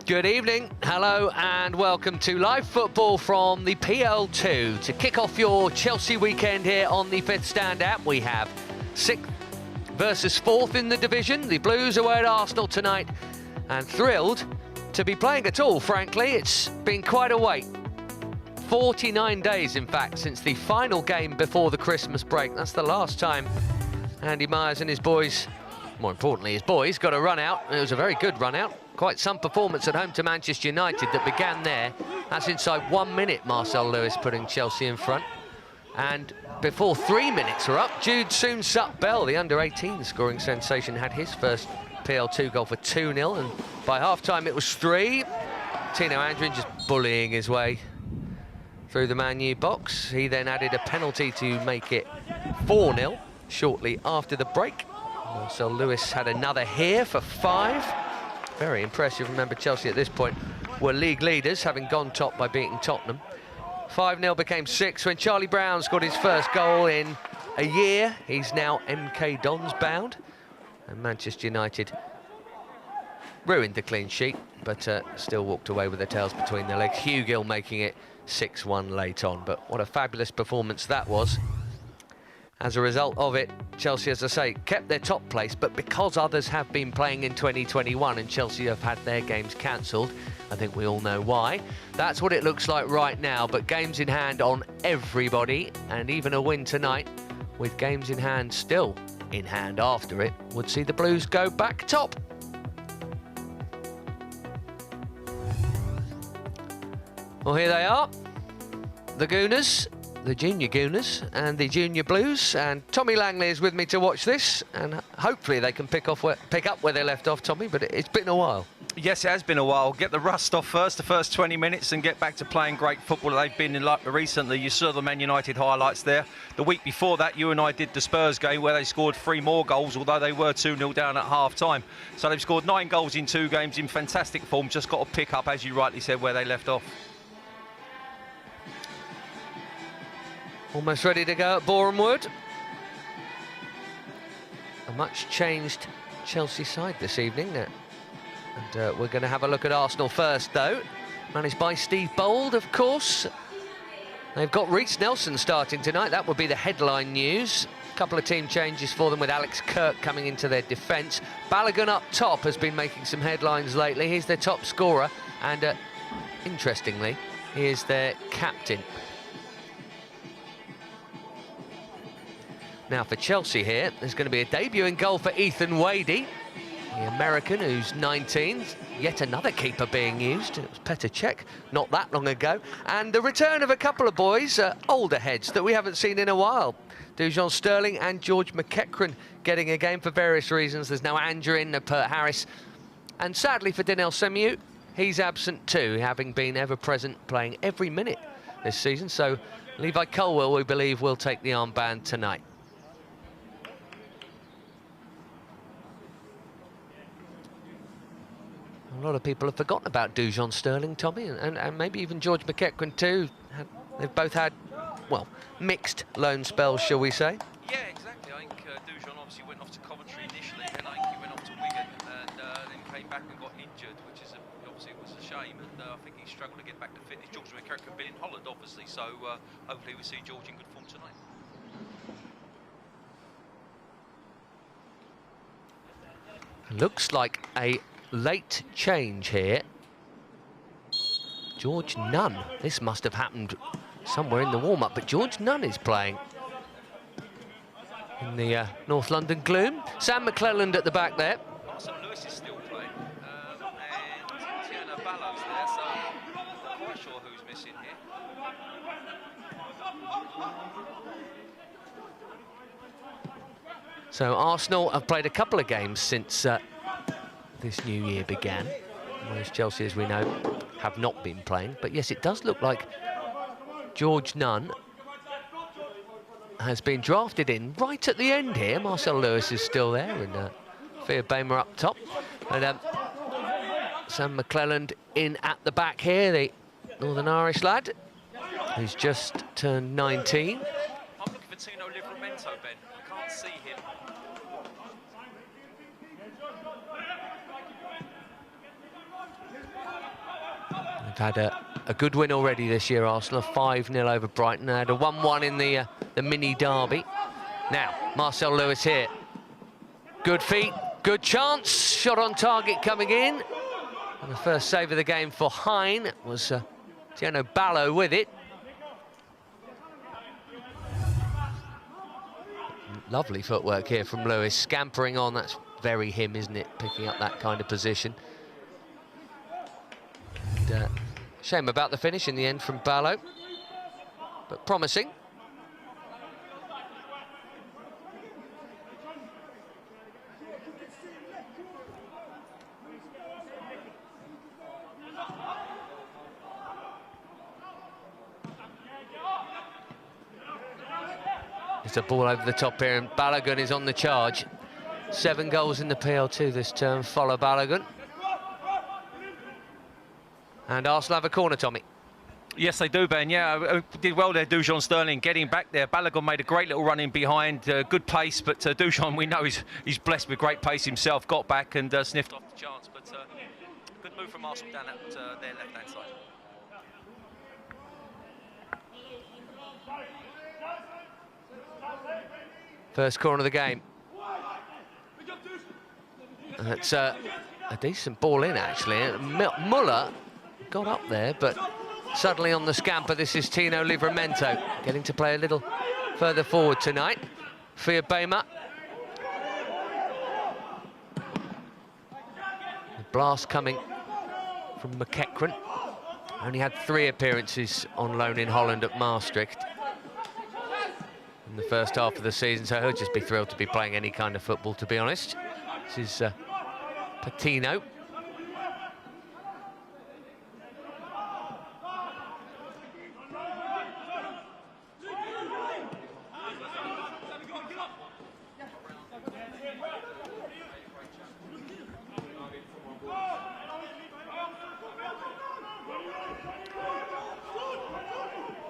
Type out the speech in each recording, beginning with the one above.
Good evening, hello and welcome to live football from the PL2. To kick off your Chelsea weekend here on the Fifth Stand app, we have 6th versus 4th in the division. The Blues away at Arsenal tonight, and thrilled to be playing at all, frankly. It's been quite a wait. 49 days, in fact, since the final game before the Christmas break. That's the last time Andy Myers and his boys, more importantly his boys, got a run out. It was a very good run out. Quite some performance at home to Manchester United that began there. That's inside 1 minute, Marcel Lewis putting Chelsea in front. And before 3 minutes were up, Jude Soon-Sup-Bell, the under-18 scoring sensation, had his first PL2 goal for 2-0, and by half-time it was 3. Tino Andrin just bullying his way through the Man U box. He then added a penalty to make it 4-0 shortly after the break. Marcel Lewis had another here for 5. Very impressive. Remember, Chelsea at this point were league leaders, having gone top by beating Tottenham. 5-0 became 6 when Charlie Brown scored his first goal in a year. He's now MK Dons bound. And Manchester United ruined the clean sheet, but still walked away with their tails between their legs. Hugill making it 6-1 late on. But what a fabulous performance that was. As a result of it, Chelsea, as I say, kept their top place, but because others have been playing in 2021 and Chelsea have had their games cancelled, I think we all know why. That's what it looks like right now, but games in hand on everybody, and even a win tonight, with games in hand still in hand after it, would see the Blues go back top. Well, here they are, the Gooners. The Junior Gooners and the Junior Blues, and Tommy Langley is with me to watch this, and hopefully they can pick up where they left off, Tommy, but it's been a while. Yes, it has been a while. Get the rust off first, the first 20 minutes, and get back to playing great football that they've been in recently. You saw the Man United highlights there. The week before that, you and I did the Spurs game where they scored 3 more goals, although they were 2-0 down at half-time. So they've scored 9 goals in 2 games in fantastic form. Just got to pick up, as you rightly said, where they left off. Almost ready to go at Boreham Wood. A much changed Chelsea side this evening. And we're going to have a look at Arsenal first, though. Managed by Steve Bold, of course. They've got Reece Nelson starting tonight. That would be the headline news. A couple of team changes for them with Alex Kerr coming into their defence. Balogun up top has been making some headlines lately. He's their top scorer. And interestingly, he is their captain. Now for Chelsea here, there's going to be a debuting goal for Ethan Wadey, the American who's 19. Yet another keeper being used. It was Petr Cech not that long ago. And the return of a couple of boys, older heads that we haven't seen in a while. Dujon Sterling and George McEachran getting a game for various reasons. There's no Andrew Pert Harris. And sadly for Dinel Semiu, he's absent too, having been ever present, playing every minute this season. So Levi Colwill, we believe, will take the armband tonight. A lot of people have forgotten about Dujon Sterling, Tommy, and maybe even George McEachran too. They've both had, well, mixed loan spells, shall we say? Yeah, exactly. I think Dujon obviously went off to Coventry initially, and I think he went off to Wigan, and then came back and got injured, which is obviously was a shame, and I think he struggled to get back to fitness. George McEachran been in Holland, obviously, so hopefully we see George in good form tonight. Looks like a late change here. George Nunn. This must have happened somewhere in the warm-up, but George Nunn is playing in the North London gloom. Sam McClelland at the back there. Marcel Lewis is still playing, and Tiana Ballow's there, so I'm not quite sure who's missing here. So Arsenal have played a couple of games since this new year began, whereas Chelsea, as we know, have not been playing. But yes, it does look like George Nunn has been drafted in right at the end here. Marcel Lewis is still there, and Fia Bamer up top. And Sam McClelland in at the back here, the Northern Irish lad, who's just turned 19. I'm looking for Tino Livramento, Ben. I can't see him. They've had a good win already this year, Arsenal, 5-0 over Brighton. They had a 1-1 in the mini derby. Now, Marcel Lewis here. Good feet, good chance, shot on target coming in. And the first save of the game for Hein was Tiano Ballo with it. Lovely footwork here from Lewis, scampering on. That's very him, isn't it? Picking up that kind of position. And, shame about the finish in the end from Ballo, but promising. It's a ball over the top here, and Balogun is on the charge. 7 goals in the PL2 this term, follow Balogun. And Arsenal have a corner, Tommy. Yes, they do, Ben. Yeah, did well there, Dujon Sterling, getting back there. Balogun made a great little run in behind, good pace, but Dujon, we know he's blessed with great pace himself, got back and sniffed off the chance. But good move from Arsenal down at their left-hand side. First corner of the game. And it's a decent ball in, actually. Muller got up there, but suddenly on the scamper, this is Tino Livramento getting to play a little further forward tonight. Fia Bema. The blast coming from McEachran. Only had 3 appearances on loan in Holland at Maastricht in the first half of the season, so he'll just be thrilled to be playing any kind of football, to be honest. This is Patino.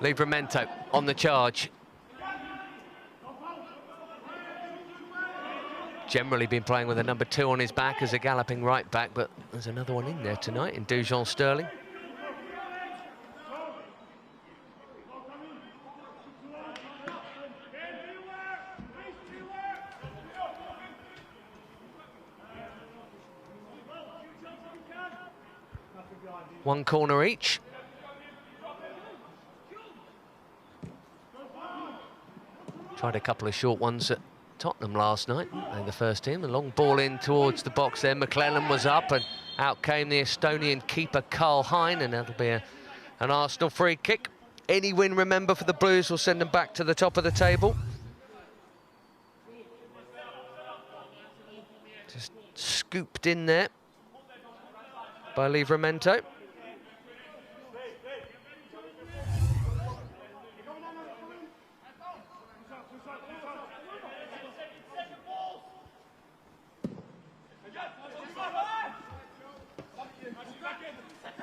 Livramento on the charge. Generally been playing with a number 2 on his back as a galloping right back, but there's another one in there tonight in Dujon Sterling. One corner each. Tried a couple of short ones at Tottenham last night, and the first team. A long ball in towards the box there. McClellan was up, and out came the Estonian keeper Karl Hein, and that'll be an Arsenal free kick. Any win, remember, for the Blues will send them back to the top of the table. Just scooped in there by Livramento.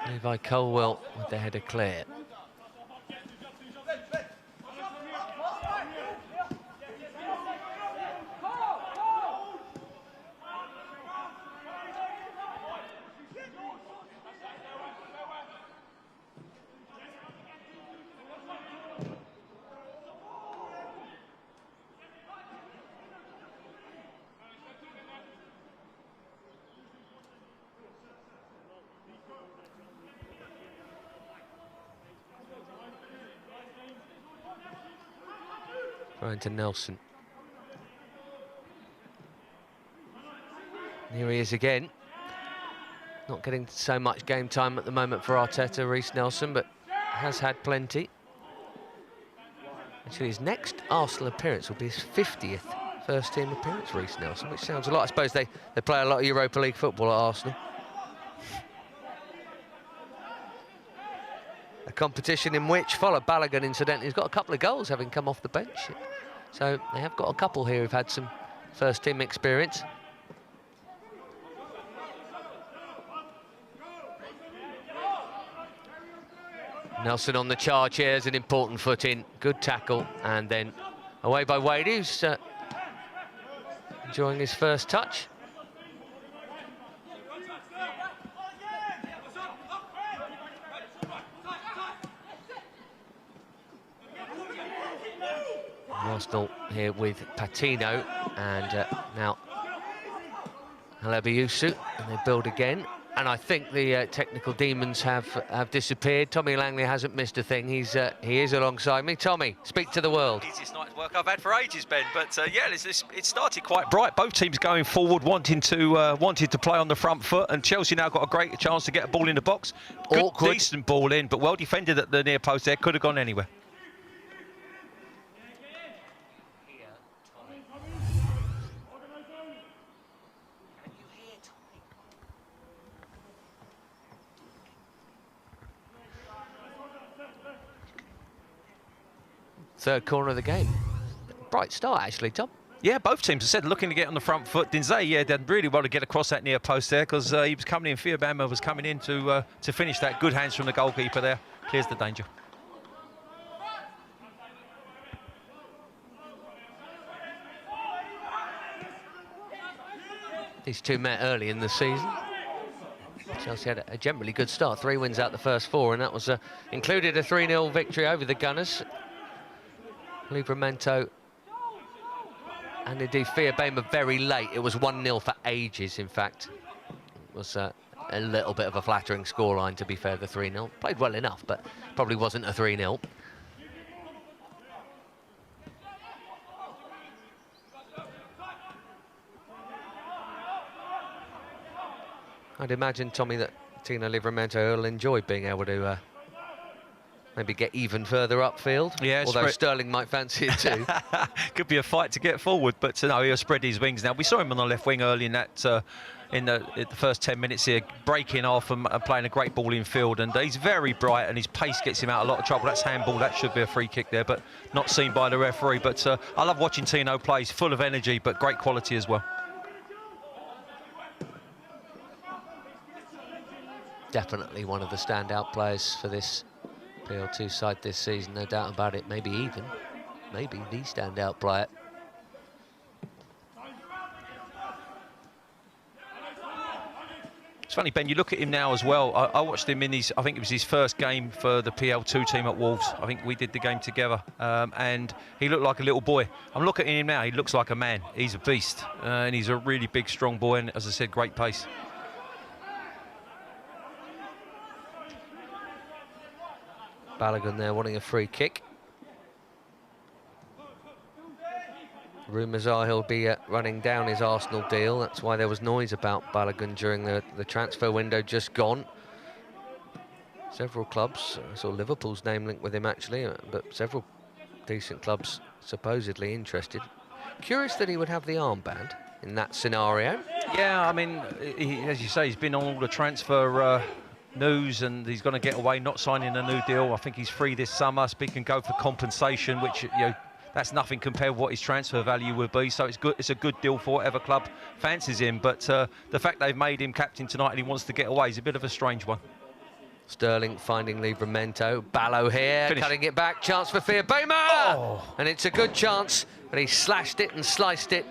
Levi Colwell with the header clear. Thrown to Nelson. Here he is again. Not getting so much game time at the moment for Arteta, Reece Nelson, but has had plenty. Actually, his next Arsenal appearance will be his 50th first-team appearance, Reece Nelson, which sounds a lot. I suppose they play a lot of Europa League football at Arsenal. A competition in which, follow Balogun, incidentally, has got a couple of goals having come off the bench. So they have got a couple here who've had some first-team experience. Nelson on the charge here is an important foot in. Good tackle, and then away by Wade, who's enjoying his first touch. Arsenal here with Patino and now Halebiusu, and they build again. And I think the technical demons have disappeared. Tommy Langley hasn't missed a thing. He is alongside me. Tommy, speak to the world. Easiest night's work I've had for ages, Ben. But yeah, it started quite bright. Both teams going forward, wanted to play on the front foot, and Chelsea now got a great chance to get a ball in the box. Good, Awkward. decent ball in, but well defended at the near post there. Could have gone anywhere. Third corner of the game. Bright start, actually, Tom. Yeah, both teams, I said, looking to get on the front foot. Dinzé, yeah, did really well to get across that near post there, because he was coming in. Fiabama was coming in to finish that. Good hands from the goalkeeper there. Clears the danger. These two met early in the season. Chelsea had a generally good start. 3 wins out the first 4, and that was included a 3-0 victory over the Gunners. Livramento and indeed Fiabama very late. It was 1-0 for ages, in fact. It was a little bit of a flattering scoreline, to be fair, the 3-0. Played well enough, but probably wasn't a 3-0. I'd imagine, Tommy, that Tino Livramento will enjoy being able to maybe get even further upfield. Yeah, although Sterling might fancy it too. Could be a fight to get forward, but no, he'll spread his wings now. We saw him on the left wing early in that in the first 10 minutes here, breaking off and playing a great ball in field, and he's very bright, and his pace gets him out a lot of trouble. That's handball. That should be a free kick there, but not seen by the referee. But I love watching Tino play. He's full of energy, but great quality as well. Definitely one of the standout players for this PL2 side this season, no doubt about it. Maybe the standout player. It's funny, Ben, you look at him now as well. I watched him in I think it was his first game for the PL2 team at Wolves. I think we did the game together, and he looked like a little boy. I'm looking at him now, he looks like a man. He's a beast, and he's a really big, strong boy, and as I said, great pace. Balogun there wanting a free kick. Rumours are he'll be running down his Arsenal deal. That's why there was noise about Balogun during the transfer window just gone. Several clubs, I saw Liverpool's name linked with him actually, but several decent clubs supposedly interested. Curious that he would have the armband in that scenario. Yeah, I mean, as you say, he's been on all the transfer news, and he's going to get away not signing a new deal. I think he's free this summer, so he can go for compensation, which, you know, that's nothing compared with what his transfer value would be. So it's good. It's a good deal for whatever club fancies him. But the fact they've made him captain tonight and he wants to get away is a bit of a strange one. Sterling finding Livramento. Ballo here, cutting it back. Chance for Fiabama! Oh. And it's a good chance, but he slashed it and sliced it,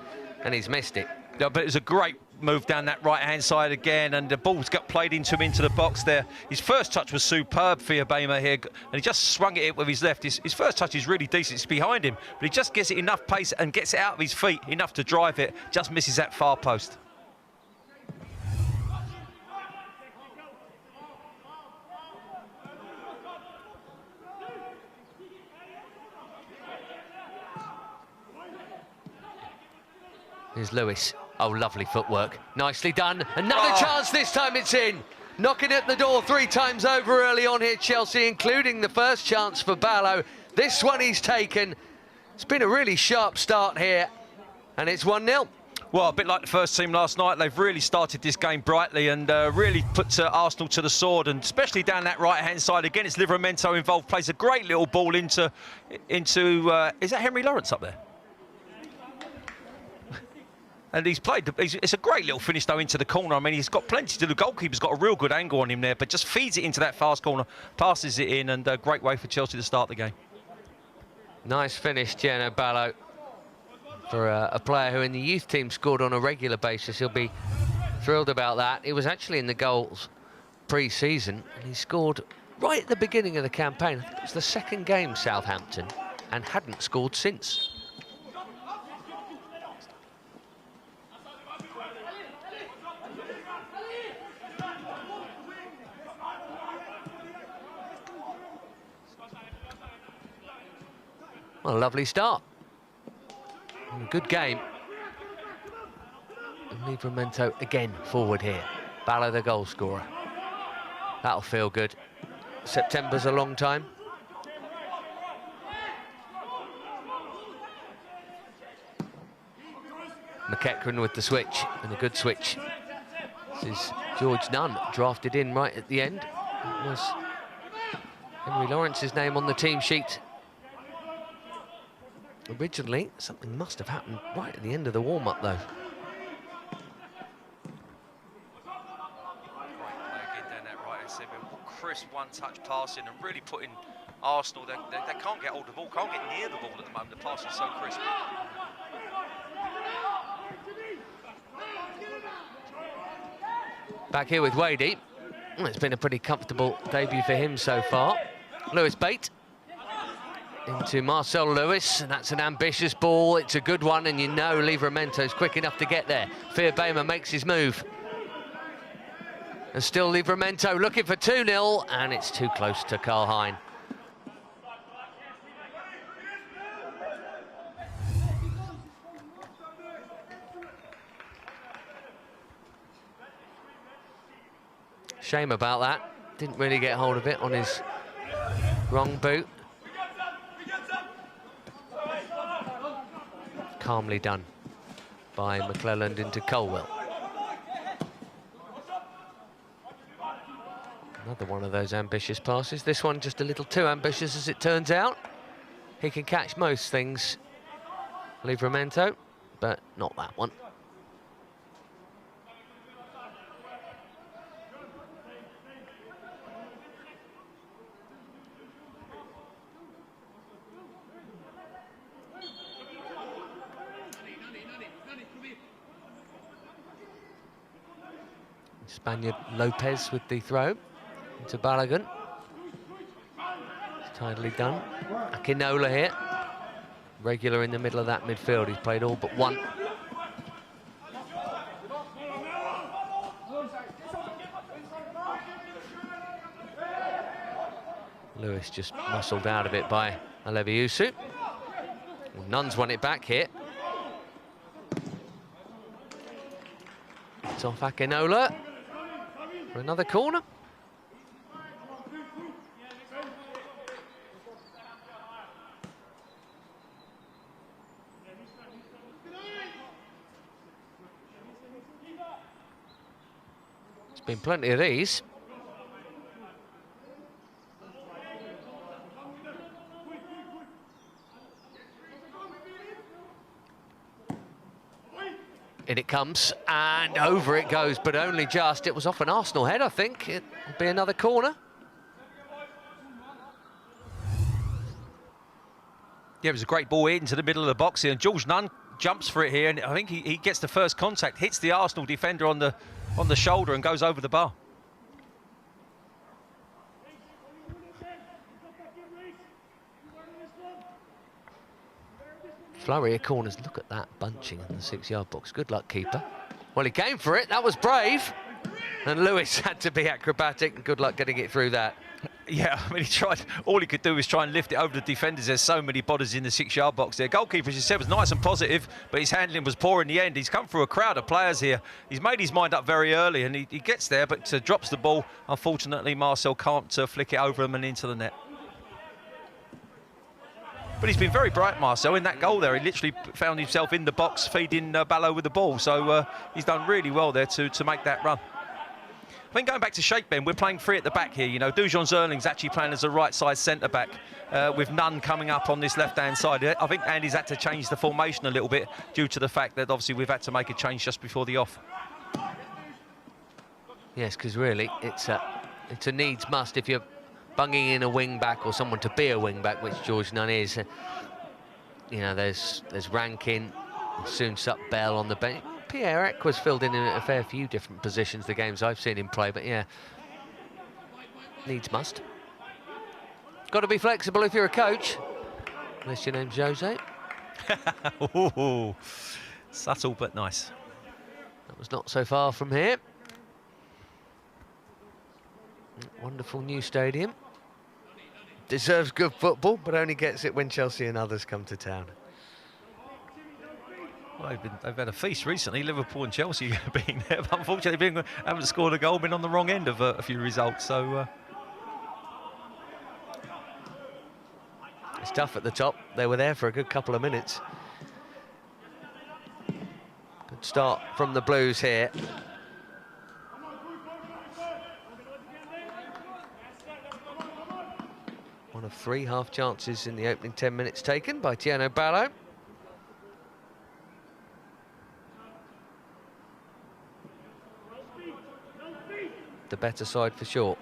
and he's missed it. Yeah, but it was a great move down that right-hand side again, and the ball's got played into him into the box there. His first touch was superb, Fiabama here, and he just swung it in with his left. His first touch is really decent. It's behind him, but he just gets it enough pace and gets it out of his feet, enough to drive it. Just misses that far post. Here's Lewis. Oh, lovely footwork. Nicely done. Another chance, this time it's in. Knocking at the door 3 times over early on here, Chelsea, including the first chance for Ballo. This one he's taken. It's been a really sharp start here, and it's 1-0. Well, a bit like the first team last night, they've really started this game brightly and really put Arsenal to the sword, and especially down that right-hand side. Again, it's Livramento involved, plays a great little ball into is that Henry Lawrence up there? And he's played, it's a great little finish though into the corner. I mean, he's got plenty to do. The goalkeeper's got a real good angle on him there, but just feeds it into that fast corner, passes it in, and a great way for Chelsea to start the game. Nice finish, Geno Ballo. For a player who in the youth team scored on a regular basis, he'll be thrilled about that. He was actually in the goals pre-season, and he scored right at the beginning of the campaign. I think it was the second game, Southampton, and hadn't scored since. Well, a lovely start. And a good game. And Livramento again forward here. Bala the goal scorer. That'll feel good. September's a long time. McEachran with the switch, and a good switch. This is George Nunn, drafted in right at the end. It was Henry Lawrence's name on the team sheet. Originally, something must have happened right at the end of the warm-up, though. Crisp one-touch passing and really putting Arsenal, they can't get hold of the ball, can't get near the ball at the moment. The pass is so crisp. Back here with Wadey. Well, it's been a pretty comfortable debut for him so far. Lewis Bate into Marcel Lewis, and that's an ambitious ball. It's a good one, and you know Livramento's quick enough to get there. Feerbema makes his move. And still Livramento looking for 2-0, and it's too close to Karl Hein. Shame about that. Didn't really get hold of it on his wrong boot. Calmly done by McClelland into Colwell. Another one of those ambitious passes. This one just a little too ambitious, as it turns out. He can catch most things, Livramento, but not that one. Spaniard Lopez with the throw into Balogun. It's tidily done. Akinola here. Regular in the middle of that midfield. He's played all but one. Lewis just muscled out of it by Aleviusu. Well, Nunn's won it back here. It's off Akinola for another corner. There's been plenty of these. In it comes, and over it goes, but only just. It was off an Arsenal head, I think. It'll be another corner. Yeah, it was a great ball into the middle of the box here, and George Nunn jumps for it here, and I think he gets the first contact, hits the Arsenal defender on the shoulder and goes over the bar. Flurry of corners. Look at that bunching in the 6-yard box. Good luck, keeper. Well, he came for it. That was brave. And Lewis had to be acrobatic, and good luck getting it through that. Yeah, I mean, he tried. All he could do was try and lift it over the defenders. There's so many bodies in the 6-yard box there. Goalkeeper, as you said, was nice and positive, but his handling was poor in the end. He's come through a crowd of players here. He's made his mind up very early, and he gets there, but drops the ball. Unfortunately, Marcel can't flick it over him and into the net. But he's been very bright, Marcel, in that goal there. He literally found himself in the box, feeding Ballo with the ball. So he's done really well there to make that run. I think going back to shape, Ben, we're playing three at the back here. You know, Dujon Zerling's actually playing as a right-side centre-back with Nunn coming up on this left-hand side. I think Andy's had to change the formation a little bit due to the fact that obviously we've had to make a change just before the off. Yes, because really it's a needs must if you're bunging in a wing-back or someone to be a wing-back, which George Nunn is. You know, there's Rankin, soon Sup Bell on the bench. Pierre-Ek was filled in a fair few different positions, the games I've seen him play, but yeah, needs must. Got to be flexible if you're a coach, unless your name's Jose. Ooh, subtle but nice. That was not so far from here. Wonderful new stadium. deserves good football, but only gets it when Chelsea and others come to town. Well, they've had a feast recently, Liverpool and Chelsea being there, but unfortunately haven't scored a goal, been on the wrong end of a few results. So it's tough at the top. They were there for a good couple of minutes. Good start from the Blues here. One of 3 half chances in the opening 10 minutes taken by Tiano Ballo. The better side for sure.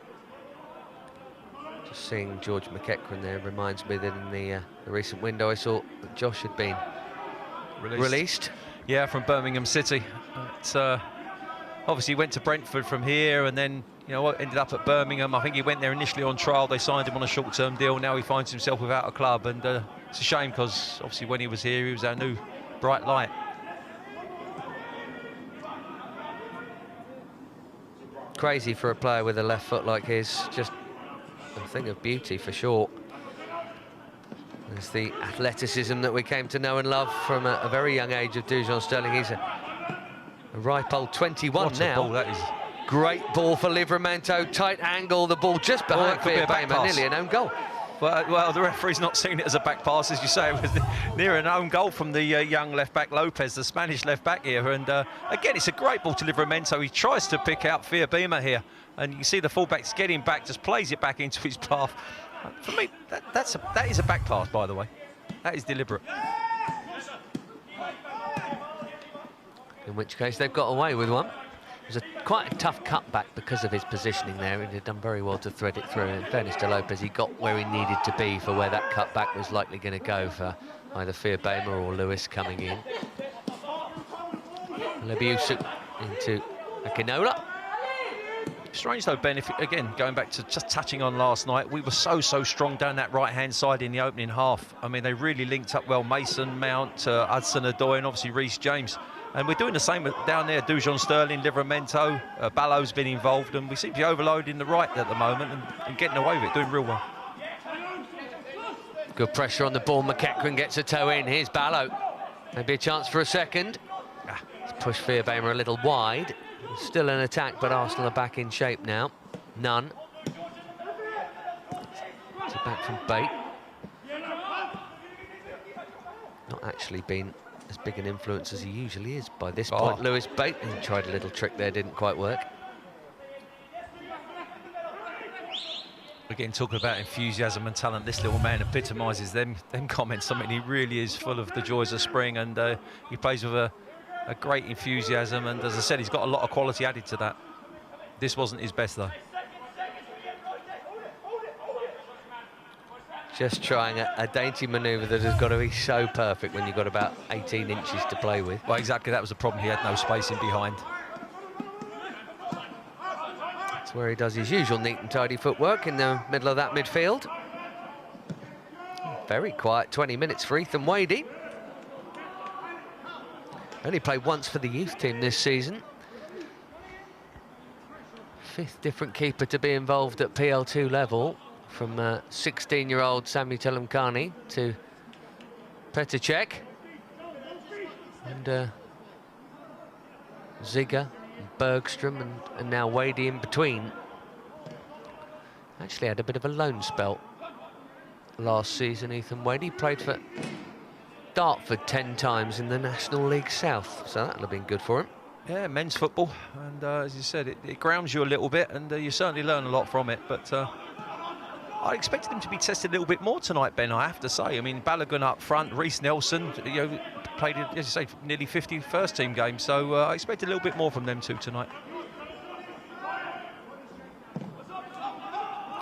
Just seeing George McEachran there reminds me that in the recent window I saw that Josh had been released. Yeah, from Birmingham City. It's, obviously went to Brentford from here and then ended up at Birmingham. I think he went there initially on trial. They signed him on a short-term deal. Now he finds himself without a club, and it's a shame because obviously when he was here, he was our new bright light. Crazy for a player with a left foot like his. Just a thing of beauty for sure. There's the athleticism that we came to know and love from a very young age of Dujon Sterling. He's a ripe old 21 what now. A ball that is. Great ball for Livramento, tight angle, the ball just behind Firbama, nearly an own goal. Well, the referee's not seen it as a back pass, as you say. It was near an own goal from the young left-back Lopez, the Spanish left-back here. And again, it's a great ball to Livramento. He tries to pick out Firbama here. And you see the fullback's getting back, just plays it back into his path. For me, that is a back pass, by the way. That is deliberate. In which case, they've got away with one. It was quite a tough cutback because of his positioning there. He had done very well to thread it through. In fairness to Lopez, he got where he needed to be for where that cutback was likely going to go for either Firbama or Lewis coming in. Lebiusuk into Akinola. Strange though, Ben, if, again, going back to just touching on last night, we were so strong down that right-hand side in the opening half. I mean, they really linked up well. Mason, Mount, Hudson-Odoi and obviously Reece James. And we're doing the same down there. Dujon Sterling, Livramento, Ballo's been involved, and we seem to be overloading the right at the moment and getting away with it, doing real well. Good pressure on the ball. McEachran gets a toe in. Here's Ballo. Maybe a chance for a second. Let's push Firbama a little wide. Still an attack, but Arsenal are back in shape now. None. It's back from Bate. Not actually been as big an influence as he usually is by this point. Lewis Bate, he tried a little trick there, didn't quite work. Again, talking about enthusiasm and talent, this little man epitomises them comments. I mean, he really is full of the joys of spring, and he plays with a great enthusiasm, and as I said, he's got a lot of quality added to that. This wasn't his best though. Just trying a dainty manoeuvre that has got to be so perfect when you've got about 18 inches to play with. Well, exactly, that was the problem. He had no space in behind. That's where he does his usual neat and tidy footwork in the middle of that midfield. Very quiet 20 minutes for Ethan Wadey. Only played once for the youth team this season. 5th different keeper to be involved at PL2 level, from 16-year-old Sami Telemkani to Petr Cech and Ziga, and Bergstrom, and now Wadey in between. Actually had a bit of a loan spell last season, Ethan Wadey. Played for Dartford 10 times in the National League South, so that'll have been good for him. Yeah, men's football, and as you said, it grounds you a little bit, and you certainly learn a lot from it, but I expected him to be tested a little bit more tonight, Ben, I have to say. I mean, Balogun up front, Reece Nelson, played, as you say, nearly 50 first-team games, so I expected a little bit more from them two tonight.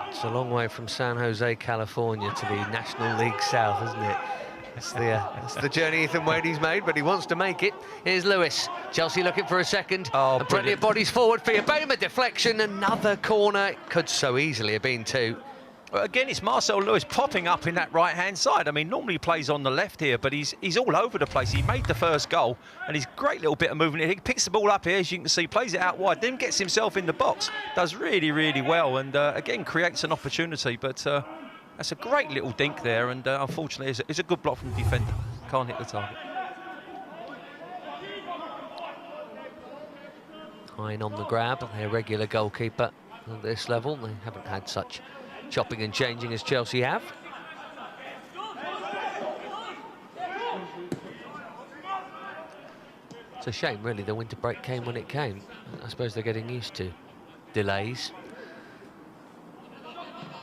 It's a long way from San Jose, California to the National League South, isn't it? That's the journey Ethan Wadey's made, but he wants to make it. Here's Lewis. Chelsea looking for a second. Oh, and plenty of bodies forward for Firbama. Deflection, another corner. It could so easily have been 2. Well, again, it's Marcel Lewis popping up in that right-hand side. I mean, normally he plays on the left here, but he's all over the place. He made the first goal, and he's great little bit of movement. He picks the ball up here, as you can see, plays it out wide, then gets himself in the box. Does really, really well, and again, creates an opportunity, but That's a great little dink there, and unfortunately, it's a good block from the defender. Can't hit the target. Hine on the grab, their regular goalkeeper at this level. They haven't had such chopping and changing as Chelsea have. It's a shame, really, the winter break came when it came. I suppose they're getting used to delays.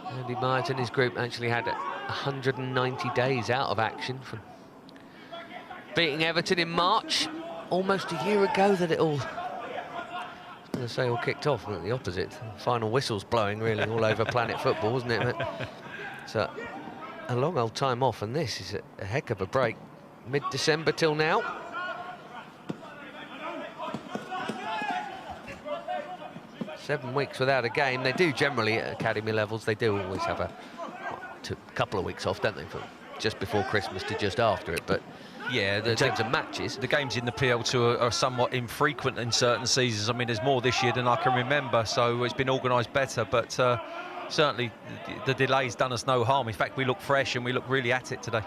Andy Myers and his group actually had 190 days out of action from beating Everton in March. Almost a year ago that it all... I was going to say all kicked off, but the opposite. Final whistles blowing really all over Planet Football, wasn't it? So a long old time off, and this is a heck of a break. Mid-December till now. Seven weeks without a game. They do generally at academy levels. They do always have a couple of weeks off, don't they? From just before Christmas to just after it, but. Yeah, in terms of matches, the games in the PL2 are somewhat infrequent in certain seasons. I mean, there's more this year than I can remember, so it's been organised better. But certainly, the delay's done us no harm. In fact, we look fresh and we look really at it today.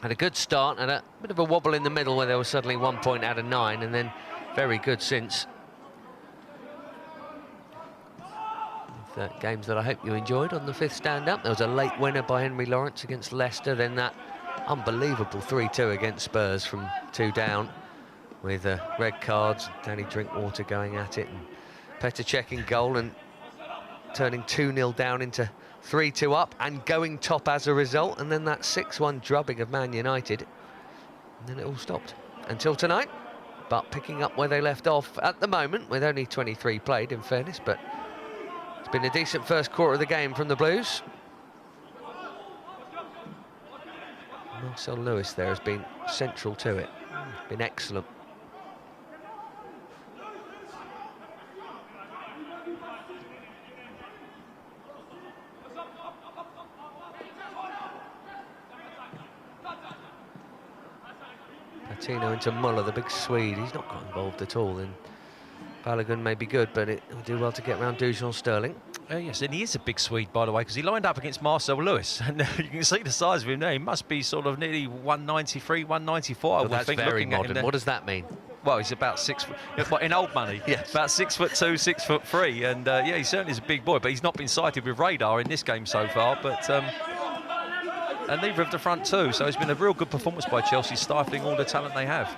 Had a good start and a bit of a wobble in the middle where there was suddenly 1 point out of 9, and then very good since. Games that I hope you enjoyed on the 5th stand-up. There was a late winner by Henry Lawrence against Leicester, then that unbelievable 3-2 against Spurs from 2 down with red cards, Danny Drinkwater going at it, and Petr Cech in goal and turning 2-0 down into 3-2 up and going top as a result, and then that 6-1 drubbing of Man United, and then it all stopped until tonight. But picking up where they left off at the moment, with only 23 played in fairness, but it's been a decent first quarter of the game from the Blues. Marcel Lewis there has been central to it. Been excellent. Patino into Muller, the big Swede. He's not got involved at all. And Balogun may be good, but it will do well to get round Dujon Sterling. Yes, and he is a big Swede, by the way, because he lined up against Marcel Lewis, and you can see the size of him there. He must be sort of nearly 193, 194. Well, that's very modern. What does that mean? Well, he's about 6 foot, in old money, yes. About 6'2", 6'3", and yeah, he certainly is a big boy, but he's not been sighted with radar in this game so far, but and neither of the front two, so it's been a real good performance by Chelsea, stifling all the talent they have.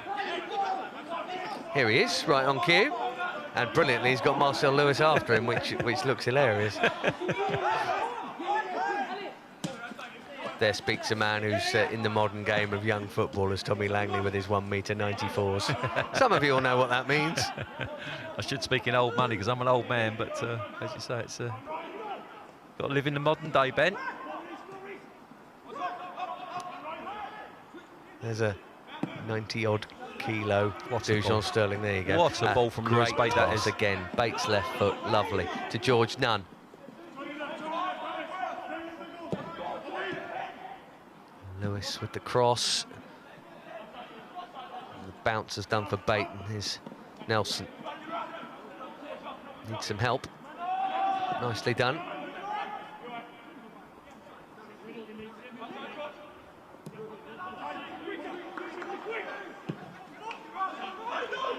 Here he is, right on cue. And brilliantly, he's got Marcel Lewis after him, which looks hilarious. There speaks a man who's in the modern game of young footballers, Tommy Langley with his 1m94s. Some of you all know what that means. I should speak in old money because I'm an old man, but as you say, it's got to live in the modern day, Ben. There's a 90-odd kilo Dujon Sterling. There you go. What a ball from Lewis Bates that is. Again, Bates left foot, lovely, to George Nunn. Lewis with the cross. The bounce has done for Bates, and here's Nelson. Needs some help. Nicely done.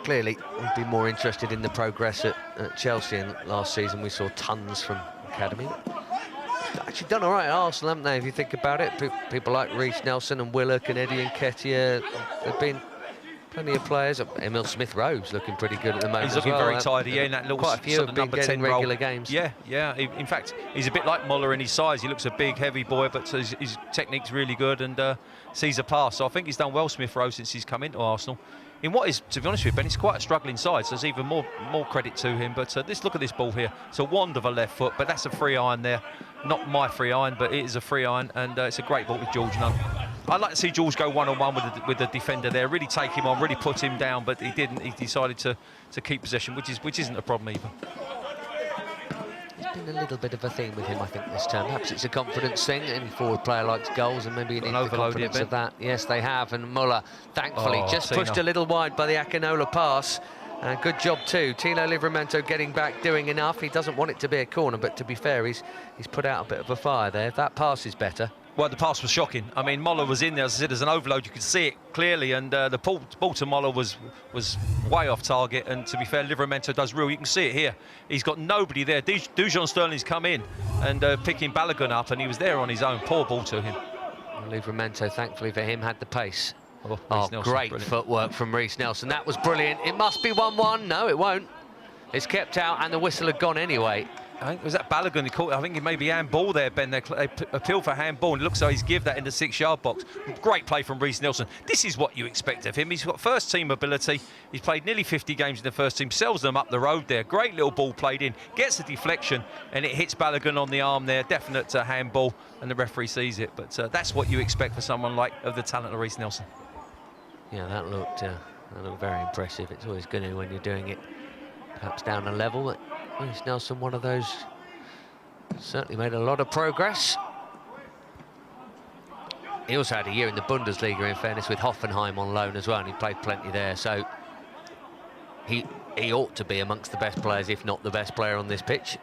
Clearly, he'd be more interested in the progress at Chelsea. And last season, we saw tons from academy. Actually done all right at Arsenal, haven't they, if you think about it? People like Reece Nelson and Willock and Eddie Nketiah. There've been plenty of players. Emil Smith-Rowe's looking pretty good at the moment. He's looking very tidy, yeah, in that little quite a few sort of number 10 role. regular games. Yeah, yeah. In fact, he's a bit like Muller in his size. He looks a big, heavy boy, but his technique's really good and sees a pass. So I think he's done well, Smith-Rowe, since he's come into Arsenal. In what is, to be honest with you, Ben, it's quite a struggling side, so there's even more credit to him. But look at this ball here. It's a wand of a left foot, but that's a free iron there. Not my free iron, but it is a free iron, and it's a great ball with George Nunn. I'd like to see George go one-on-one with the defender there, really take him on, really put him down, but he didn't. He decided to keep possession, which isn't a problem either. There's been a little bit of a theme with him, I think, this term. Perhaps it's a confidence thing. Any forward player likes goals, and maybe he needs the confidence of that. Yes, they have, and Muller, thankfully, just pushed a little wide by the Akinola pass. And good job too. Tino Livramento getting back, doing enough. He doesn't want it to be a corner, but to be fair, he's put out a bit of a fire there. If that pass is better. Well, the pass was shocking. I mean, Moller was in there, as I said, as an overload. You could see it clearly, and the ball to Moller was way off target. And to be fair, Livramento does real. You can see it here. He's got nobody there. Dujon Sterling's come in and picking Balogun up, and he was there on his own. Poor ball to him. Livramento, thankfully for him, had the pace. Oh, Nelson, great brilliant footwork from Reiss Nelson. That was brilliant. It must be 1-1. No, it won't. It's kept out, and the whistle had gone anyway. I think was that Balogun he caught. I think it may be handball there, Ben. They appeal for handball, and it looks like he's give that in the 6-yard box. Great play from Reiss Nelson. This is what you expect of him. He's got first team ability. He's played nearly 50 games in the first team. Sells them up the road there. Great little ball played in. Gets a deflection, and it hits Balogun on the arm there. Definite handball, and the referee sees it. But that's what you expect for someone like of the talent of Reiss Nelson. Yeah, that looked very impressive. It's always good when you're doing it perhaps down a level. But Reiss Nelson, one of those, certainly made a lot of progress. He also had a year in the Bundesliga, in fairness, with Hoffenheim on loan as well, and he played plenty there. So he ought to be amongst the best players, if not the best player on this pitch.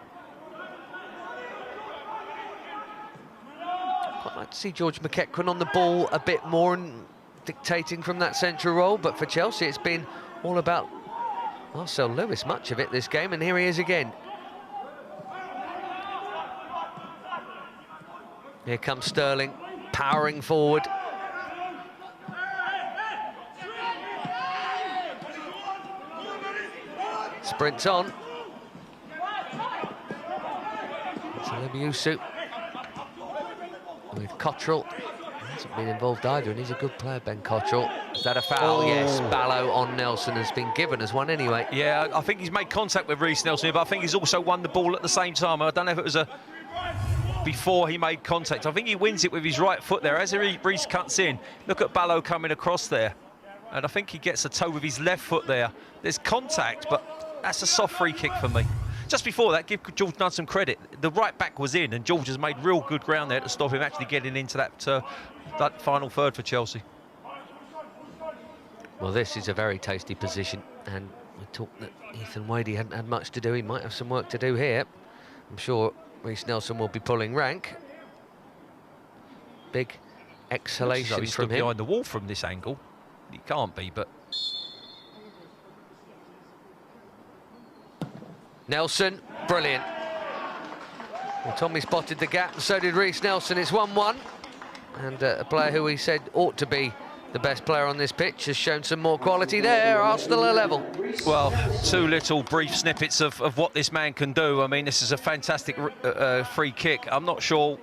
I'd like to see George McEachran on the ball a bit more and dictating from that central role, but for Chelsea it's been all about Marcel Lewis, much of it this game, and here he is again. Here comes Sterling, powering forward. Sprints on. It's Lebiusu with Cottrell. Hasn't been involved either, and he's a good player, Ben Cottrell. Is that a foul? Oh. Yes, Ballo on Nelson has been given as one anyway. Yeah, I think he's made contact with Reiss Nelson, but I think he's also won the ball at the same time. I don't know if it was before he made contact. I think he wins it with his right foot there. As Reiss cuts in, look at Ballo coming across there. And I think he gets a toe with his left foot there. There's contact, but that's a soft free kick for me. Just before that, give George Nunn some credit. The right back was in, and George has made real good ground there to stop him actually getting into that final third for Chelsea. Well, this is a very tasty position, and we talked that Ethan Wadey hadn't had much to do. He might have some work to do here. I'm sure Reiss Nelson will be pulling rank. Big exhalation he's from him. Behind the wall from this angle. He can't be, but... Nelson, brilliant. Well, Tommy spotted the gap, and so did Reiss Nelson. It's 1-1. And a player who he said ought to be the best player on this pitch has shown some more quality there. Arsenal are level. Well, two little brief snippets of what this man can do. I mean, this is a fantastic free kick. I'm not sure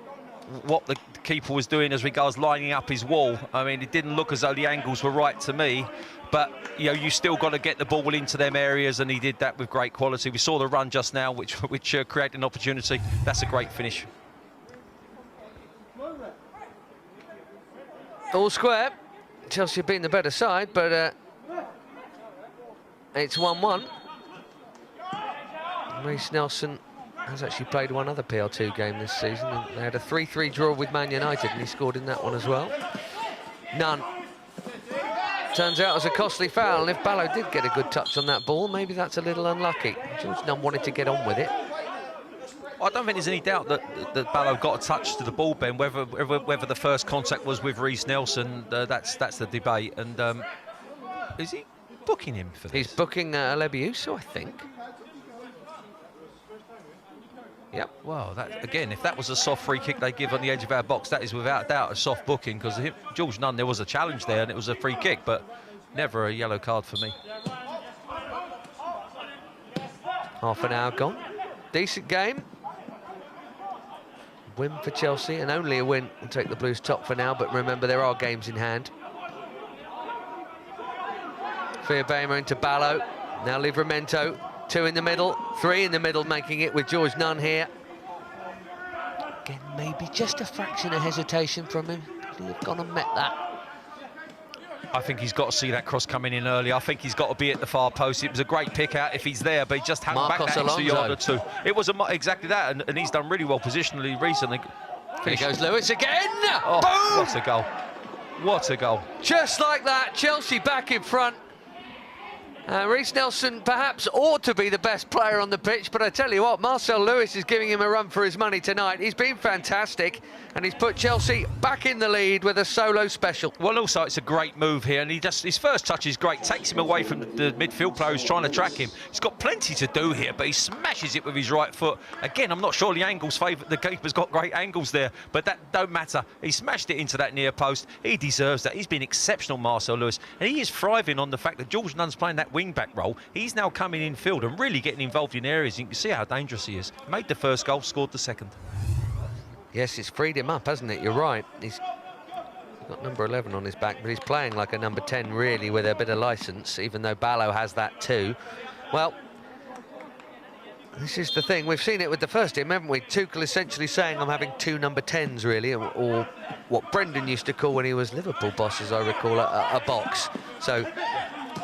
what the keeper was doing as regards lining up his wall. I mean, it didn't look as though the angles were right to me. But, you know, you still got to get the ball into them areas, and he did that with great quality. We saw the run just now, which created an opportunity. That's a great finish. All square. Chelsea have been the better side, but it's 1-1. Reiss Nelson has actually played one other PL2 game this season. And they had a 3-3 draw with Man United, and he scored in that one as well. None. Turns out it was a costly foul, and if Ballo did get a good touch on that ball, maybe that's a little unlucky. George Nunn wanted to get on with it. I don't think there's any doubt that Ballo got a touch to the ball, Ben. Whether the first contact was with Reiss Nelson, that's the debate. And is he booking him for this? He's booking Lebiusu, I think. Yep. Well, that, again, if that was a soft free kick they give on the edge of our box, that is without doubt a soft booking, because George Nunn, there was a challenge there and it was a free kick, but never a yellow card for me. Half an hour gone. Decent game. Win for Chelsea, and only a win will take the Blues top for now, but remember there are games in hand. Fiorbemer into Ballo. Now Livramento. 2 in the middle, 3 in the middle, making it with George Nunn here. Again, maybe just a fraction of hesitation from him. Could he have gone and met that? I think he's got to see that cross coming in early. I think he's got to be at the far post. It was a great pick out if he's there, but he just hung back that extra yard or two. It was exactly that, and he's done really well positionally recently. Here goes Lewis again! Oh, boom! What a goal. What a goal. Just like that, Chelsea back in front. Reiss Nelson perhaps ought to be the best player on the pitch, but I tell you what, Marcel Lewis is giving him a run for his money tonight. He's been fantastic, and he's put Chelsea back in the lead with a solo special. Well, also, it's a great move here, and his first touch is great. Takes him away from the midfield player who's trying to track him. He's got plenty to do here, but he smashes it with his right foot. Again, I'm not sure the angles favour. The keeper's got great angles there, but that don't matter. He smashed it into that near post. He deserves that. He's been exceptional, Marcel Lewis, and he is thriving on the fact that George Nunn's playing that wing-back role. He's now coming in field and really getting involved in areas. You can see how dangerous he is. Made the first goal, scored the second. Yes, it's freed him up, hasn't it? You're right. He's got number 11 on his back, but he's playing like a number 10, really, with a bit of licence, even though Ballo has that too. Well, this is the thing. We've seen it with the first team, haven't we? Tuchel essentially saying, I'm having two number 10s, really, or what Brendan used to call, when he was Liverpool boss, as I recall, a box. So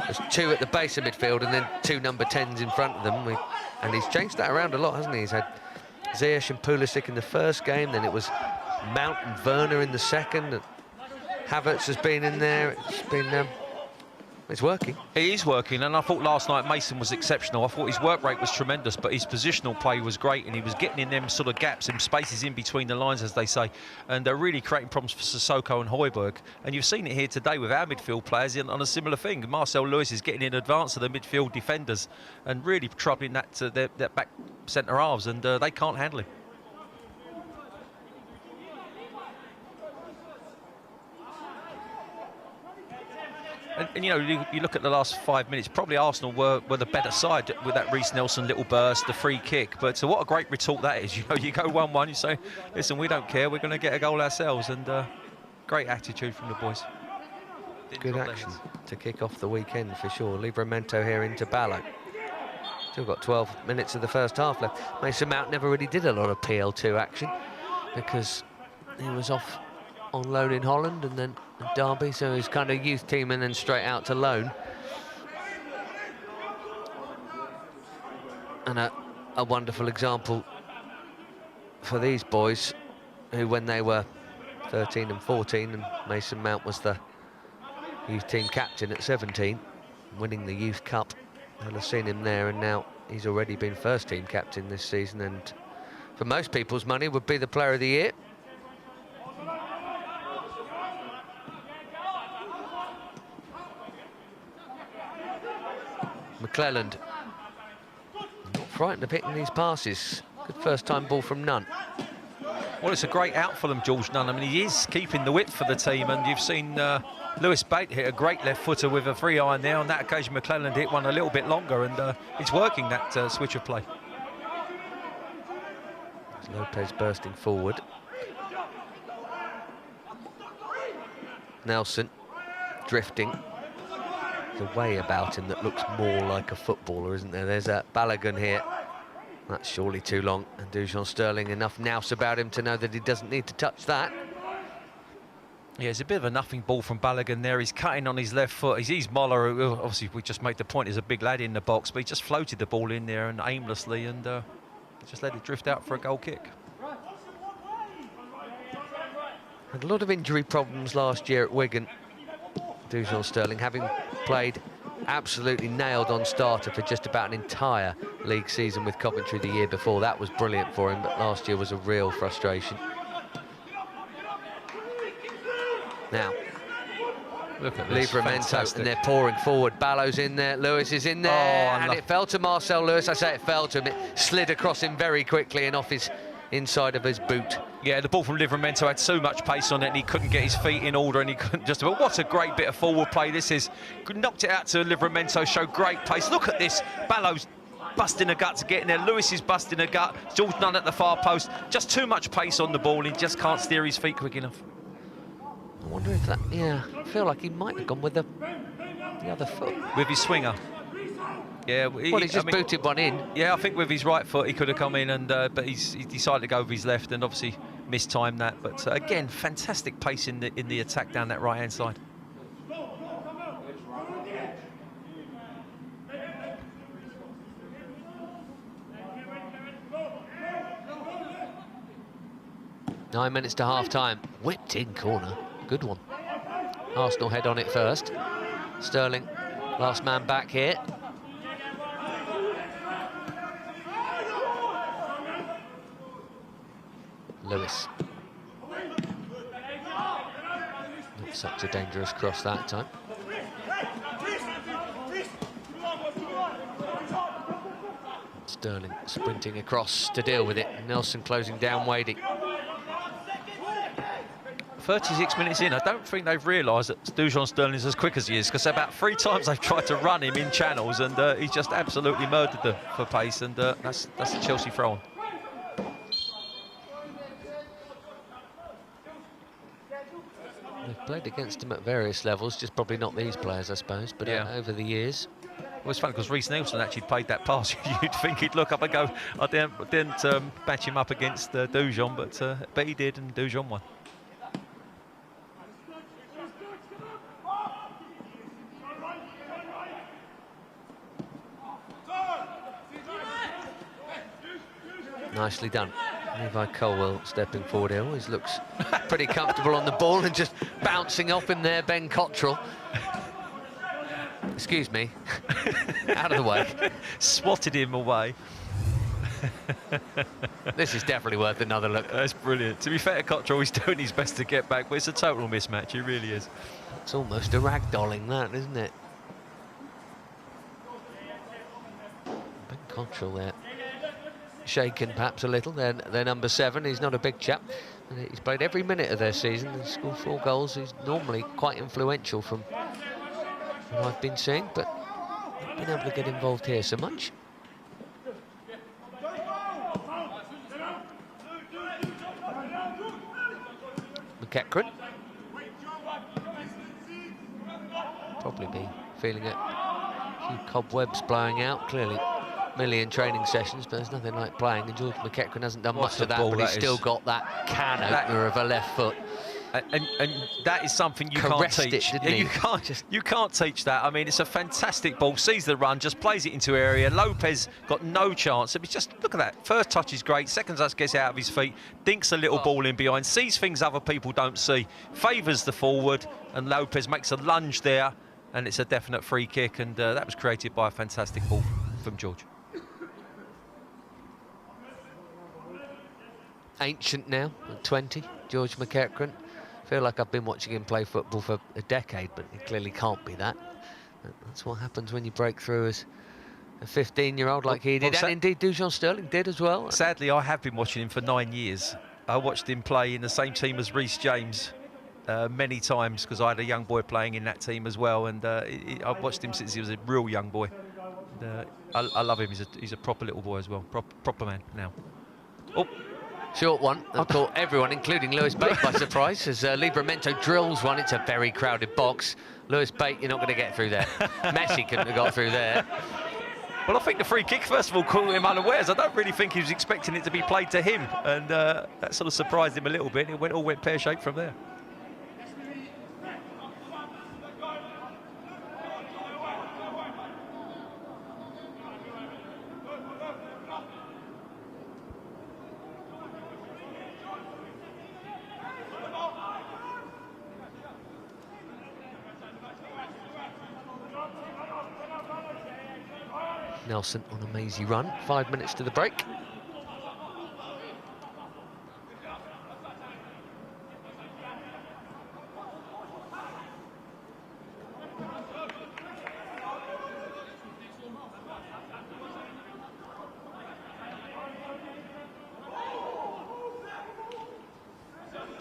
there's two at the base of midfield and then two number 10s in front of them. And he's changed that around a lot, hasn't he? He's had Ziyech and Pulisic in the first game, then it was Mount and Werner in the second, and Havertz has been in there. It's working. It is working, and I thought last night Mason was exceptional. I thought his work rate was tremendous, but his positional play was great, and he was getting in them sort of gaps and spaces in between the lines, as they say, and they're really creating problems for Sissoko and Højbjerg. And you've seen it here today with our midfield players on a similar thing. Marcel Lewis is getting in advance of the midfield defenders and really troubling that back centre halves, and they can't handle him. And you know, you look at the last 5 minutes, probably Arsenal were the better side with that Reiss Nelson little burst, the free kick. But what a great retort that is. You know, you go 1-1, you say, listen, we don't care, we're going to get a goal ourselves. And great attitude from the boys. Good action to kick off the weekend for sure. Livramento here into Ballo. Still got 12 minutes of the first half left. Mason Mount never really did a lot of PL2 action because he was off on loan in Holland and then Derby, so he's kind of youth team and then straight out to loan. And a wonderful example for these boys who, when they were 13 and 14, and Mason Mount was the youth team captain at 17, winning the Youth Cup. They'll have seen him there, and now he's already been first team captain this season, and for most people's money would be the player of the year. McClelland, not frightened of hitting these passes. Good first-time ball from Nunn. Well, it's a great out for them, George Nunn. I mean, he is keeping the width for the team, and you've seen Lewis Bate hit a great left footer with a free iron there. On that occasion, McClelland hit one a little bit longer, and it's working, that switch of play. Lopez bursting forward. Nelson drifting. There's a way about him that looks more like a footballer, isn't there? There's a Balogun here. That's surely too long. And Dujon Sterling, enough nous about him to know that he doesn't need to touch that. Yeah, it's a bit of a nothing ball from Balogun there. He's cutting on his left foot. He's Moller, who obviously we just made the point, is a big lad in the box, but he just floated the ball in there and aimlessly, and just let it drift out for a goal kick. Had a lot of injury problems last year at Wigan. Dujon Sterling, having played absolutely nailed on starter for just about an entire league season with Coventry the year before. That was brilliant for him, but last year was a real frustration. Now, look at this, Livramento, and they're pouring forward. Ballo's in there, Lewis is in there, and it fell to Marcel Lewis. I say it fell to him, it slid across him very quickly and off his inside of his boot. Yeah, the ball from Livramento had so much pace on it, and he couldn't get his feet in order, and he couldn't just about. What a great bit of forward play this is. Knocked it out to Livramento, showed great pace. Look at this, Ballo's busting a gut to get in there. Lewis is busting a gut. George Nunn at the far post. Just too much pace on the ball. He just can't steer his feet quick enough. I wonder if that, yeah, I feel like he might have gone with the other foot. With his swinger. Yeah, he just booted one in. Yeah, I think with his right foot he could have come in, and but he decided to go with his left, and obviously mistimed that. But again, fantastic pace in the attack down that right-hand side. Nine minutes to half-time. Whipped in corner. Good one. Arsenal head on it first. Sterling Last man back here. Lewis. Not such a dangerous cross that time. Sterling sprinting across to deal with it. Nelson closing down Wadey. 36 minutes in, I don't think they've realised that Dujon Sterling's as quick as he is, because about 3 times they've tried to run him in channels, and he's just absolutely murdered them for pace, and that's a Chelsea throw-on. They've played against him at various levels, just probably not these players, I suppose, but Yeah. over the years. Well, it's funny because Reece Nelson actually played that pass. You'd think he'd look up and go, I didn't match him up against Dujon, but he did, and Dujon won. Nicely done. Levi Colwell stepping forward here. Always looks pretty comfortable on the ball and just bouncing off him there, Ben Cottrell. Excuse me. Out of the way. Swatted him away. This is definitely worth another look. That's brilliant. To be fair to Cottrell, he's doing his best to get back, but it's a total mismatch. He really is. It's almost a ragdolling, that, isn't it? Ben Cottrell there. Shaken perhaps a little. They're number 7. He's not a big chap. And he's played every minute of their season. He's scored 4 goals. He's normally quite influential from what I've been seeing, but not been able to get involved here so much. McEachran. Probably be feeling a few cobwebs blowing out, clearly. Million training sessions, but there's nothing like playing, and George McEachran hasn't done much of that, but he's still got that can opener of a left foot. And that is something you can't teach. You can't teach that. I mean, it's a fantastic ball. Sees the run, just plays it into area. Lopez got no chance. It's just, look at that. First touch is great. Second touch gets out of his feet. Dinks a little ball in behind. Sees things other people don't see. Favours the forward, and Lopez makes a lunge there, and it's a definite free kick. And that was created by a fantastic ball from George. Ancient now, at 20, George McEachran. Feel like I've been watching him play football for a decade, but it clearly can't be that. That's what happens when you break through as a 15-year-old like he did, and indeed Dujon Sterling did as well. Sadly, I have been watching him for 9 years. I watched him play in the same team as Reece James many times, because I had a young boy playing in that team as well, and I've watched him since he was a real young boy. I love him. He's a proper little boy as well, proper man now. Oh. Short one that caught everyone, including Lewis Bate, by surprise, as Livramento drills one. It's a very crowded box. Lewis Bate, you're not going to get through there. Messi couldn't have got through there. Well, I think the free kick, first of all, caught him unawares. I don't really think he was expecting it to be played to him, and that sort of surprised him a little bit. It all went pear-shaped from there. Nelson on a mazy run. 5 minutes to the break.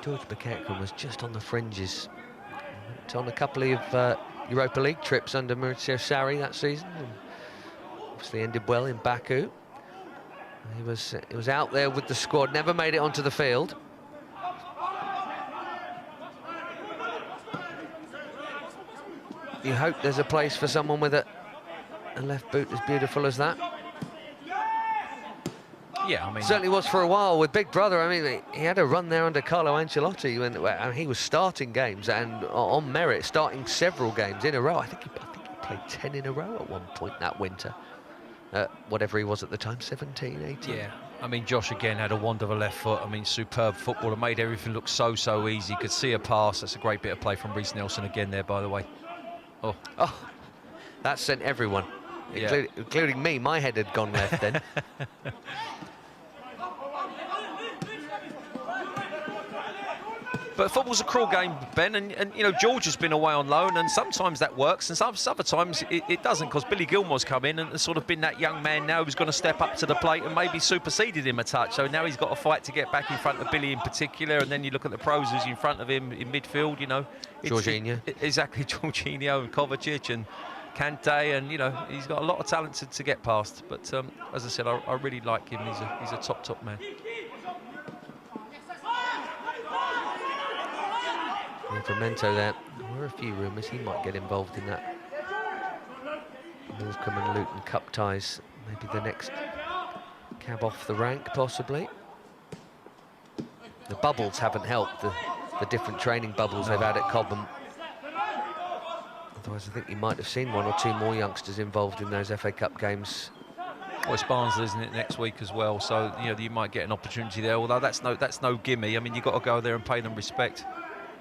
George McEachran was just on the fringes. Went on a couple of Europa League trips under Maurizio Sarri that season. Obviously ended well in Baku. He was out there with the squad, never made it onto the field. You hope there's a place for someone with a left boot as beautiful as that. Yeah, I mean, certainly was for a while with Big Brother. I mean, he had a run there under Carlo Ancelotti when he was starting games, and on merit, starting several games in a row. I think he played 10 in a row at one point that winter. Whatever he was at the time, 17, 18. Yeah, I mean, Josh again had a wand of a left foot. I mean, superb footballer, made everything look so easy. Could see a pass. That's a great bit of play from Reece Nelson again there, by the way. Oh. That sent everyone, Yeah. including me. My head had gone left then. But football's a cruel game, Ben, and you know, George has been away on loan, and sometimes that works, and some other times it doesn't, because Billy Gilmore's come in and sort of been that young man now who's going to step up to the plate and maybe superseded him a touch. So now he's got to fight to get back in front of Billy in particular, and then you look at the pros who's in front of him in midfield, you know. Jorginho. Exactly, Jorginho and Kovacic and Kanté, and you know, he's got a lot of talent to get past. But as I said, I really like him. He's a top man. Livramento there. There were a few rumours he might get involved in that Morecambe and Luton Cup ties. Maybe the next cab off the rank, possibly. The bubbles haven't helped, the different training bubbles they've had at Cobham. Otherwise, I think you might have seen one or two more youngsters involved in those FA Cup games. Well, it's Barnsley, isn't it, next week as well? So you know, you might get an opportunity there. Although that's no gimme. I mean, you've got to go there and pay them respect.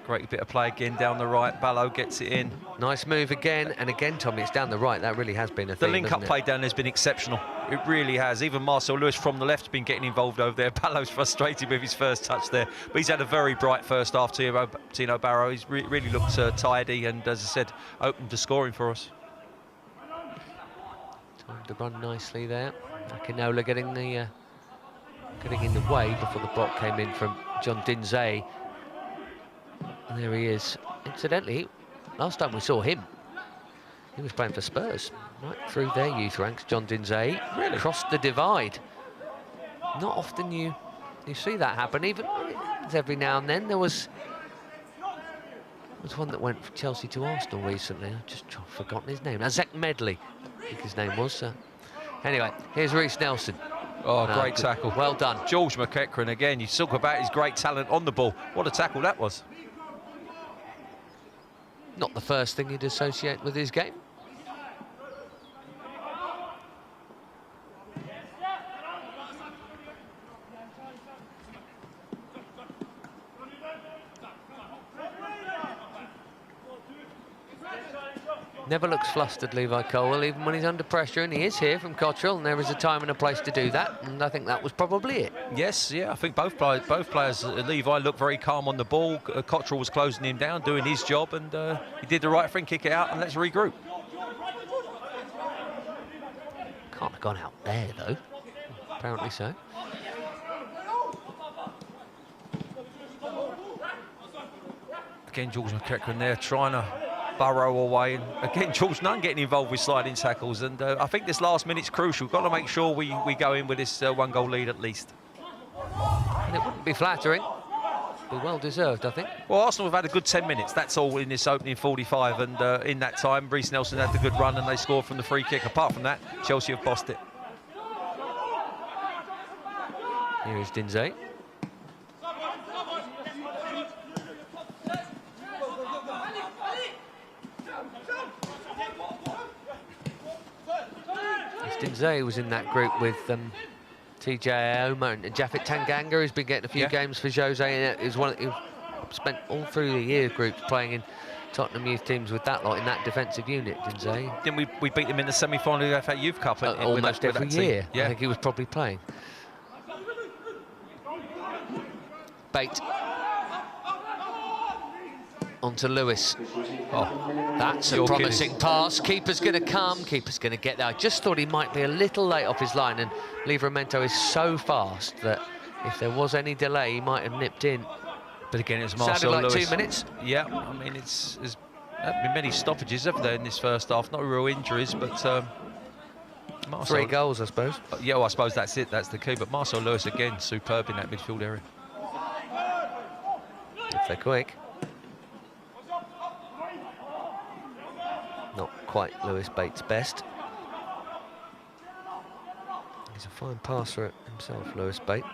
Great bit of play again down the right. Ballo gets it in. Nice move again, and again, Tommy, it's down the right. That really has been a thing. The link-up play down there has been exceptional. It really has. Even Marcel Lewis from the left has been getting involved over there. Ballo's frustrated with his first touch there, but he's had a very bright first half. Tino Barrow, he's really looked tidy, and as I said, open to scoring for us. Time to run nicely there. Akinola getting in the way before the block came in from John Dinzey. And there he is. Incidentally, last time we saw him, he was playing for Spurs, right through their youth ranks. John Dinzey Really? Crossed the divide. Not often you see that happen. Even every now and then. There was one that went from Chelsea to Arsenal recently. I've just forgotten his name. Zach Medley, I think his name was. Anyway, here's Reece Nelson. Oh, great tackle. Well done. George McEachran again. You talk about his great talent on the ball. What a tackle that was. Not the first thing he'd associate with his game. Never looks flustered, Levi Colwell, even when he's under pressure, and he is here from Cottrell, and there is a time and a place to do that, and I think that was probably it. Yes, yeah, I think both players, Levi looked very calm on the ball. Cottrell was closing him down, doing his job, and he did the right thing, kick it out, and let's regroup. Can't have gone out there, though. Apparently so. Again, George McEachran there trying to burrow away, and again George Nunn getting involved with sliding tackles, and I think this last minute's crucial. Got to make sure we go in with this one-goal lead at least. And it wouldn't be flattering. Be well deserved, I think. Well, Arsenal have had a good 10 minutes, that's all, in this opening 45, and in that time Reece Nelson had the good run and they scored from the free kick. Apart from that, Chelsea have bossed it. Here is Dinzey. Dinzey was in that group with TJ Omer and Japhet Tanganga, who's been getting a few games for Jose. He's one who spent all through the year groups playing in Tottenham youth teams with that lot in that defensive unit. Dinzey. Then we beat them in the semi-final of the FA Youth Cup almost every year. Yeah. I think he was probably playing. Bait onto Lewis. Oh, that's a promising pass. Keeper's going to come. Keeper's going to get there. I just thought he might be a little late off his line, and Livramento is so fast that if there was any delay, he might have nipped in. But again, it's Marcel Lewis. Lewis. 2 minutes. Yeah, I mean, there's been many stoppages, haven't there, in this first half? Not real injuries, but Marcel, 3 goals, I suppose. Yeah, well, I suppose that's it. That's the key. But Marcel Lewis again, superb in that midfield area. If they're quick. Not quite Lewis Bates' best. He's a fine passer himself, Lewis Bates.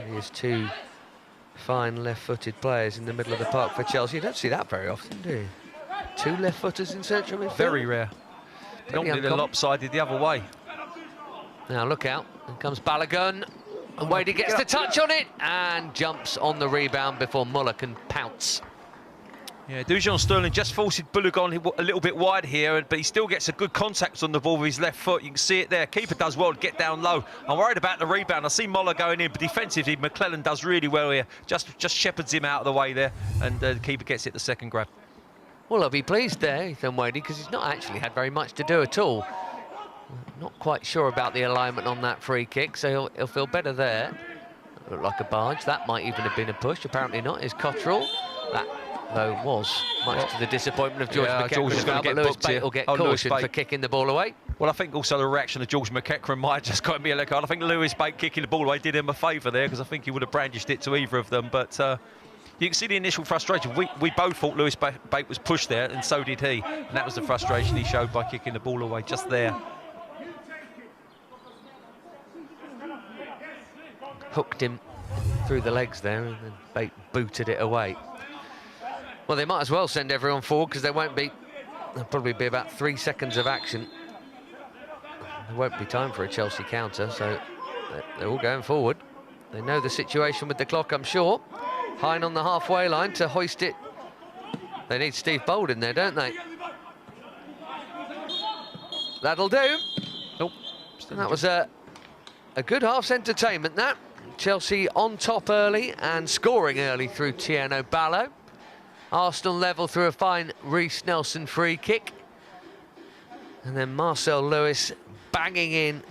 He has 2 fine left-footed players in the middle of the park for Chelsea. You don't see that very often, do you? 2 left-footers in central midfield. Very rare. Normally they're lopsided the other way. Now look out, in comes Balogun. And Wadey gets the touch on it and jumps on the rebound before Muller can pounce. Yeah, Dujon Sterling just forces Balogun a little bit wide here, but he still gets a good contact on the ball with his left foot. You can see it there. Keeper does well to get down low. I'm worried about the rebound. I see Moller going in, but defensively, McClellan does really well here. Just shepherds him out of the way there, and the keeper gets it the second grab. Well, I'll be pleased there, Ethan Wadey, because he's not actually had very much to do at all. Not quite sure about the alignment on that free kick, so he'll feel better there. Looked like a barge. That might even have been a push. Apparently not. Is Cottrell. That, though, was much to the disappointment of George McEachran. George is going to get Lewis booked Bate will get cautioned for kicking the ball away. Well, I think also the reaction of George McEachran might have just got me a leg card. I think Lewis Bate kicking the ball away did him a favour there, because I think he would have brandished it to either of them. But you can see the initial frustration. We both thought Lewis Bate was pushed there, and so did he. And that was the frustration he showed by kicking the ball away just there. Hooked him through the legs there, and then Bate booted it away. Well, they might as well send everyone forward, because there'll probably be about 3 seconds of action. There won't be time for a Chelsea counter, so they're all going forward. They know the situation with the clock, I'm sure. Hine on the halfway line to hoist it. They need Steve Bold in there, don't they? That'll do. Nope. And that was a good half's entertainment, that. Chelsea on top early and scoring early through Tieno Ballo. Arsenal level through a fine Reece Nelson free kick. And then Marcel Lewis banging in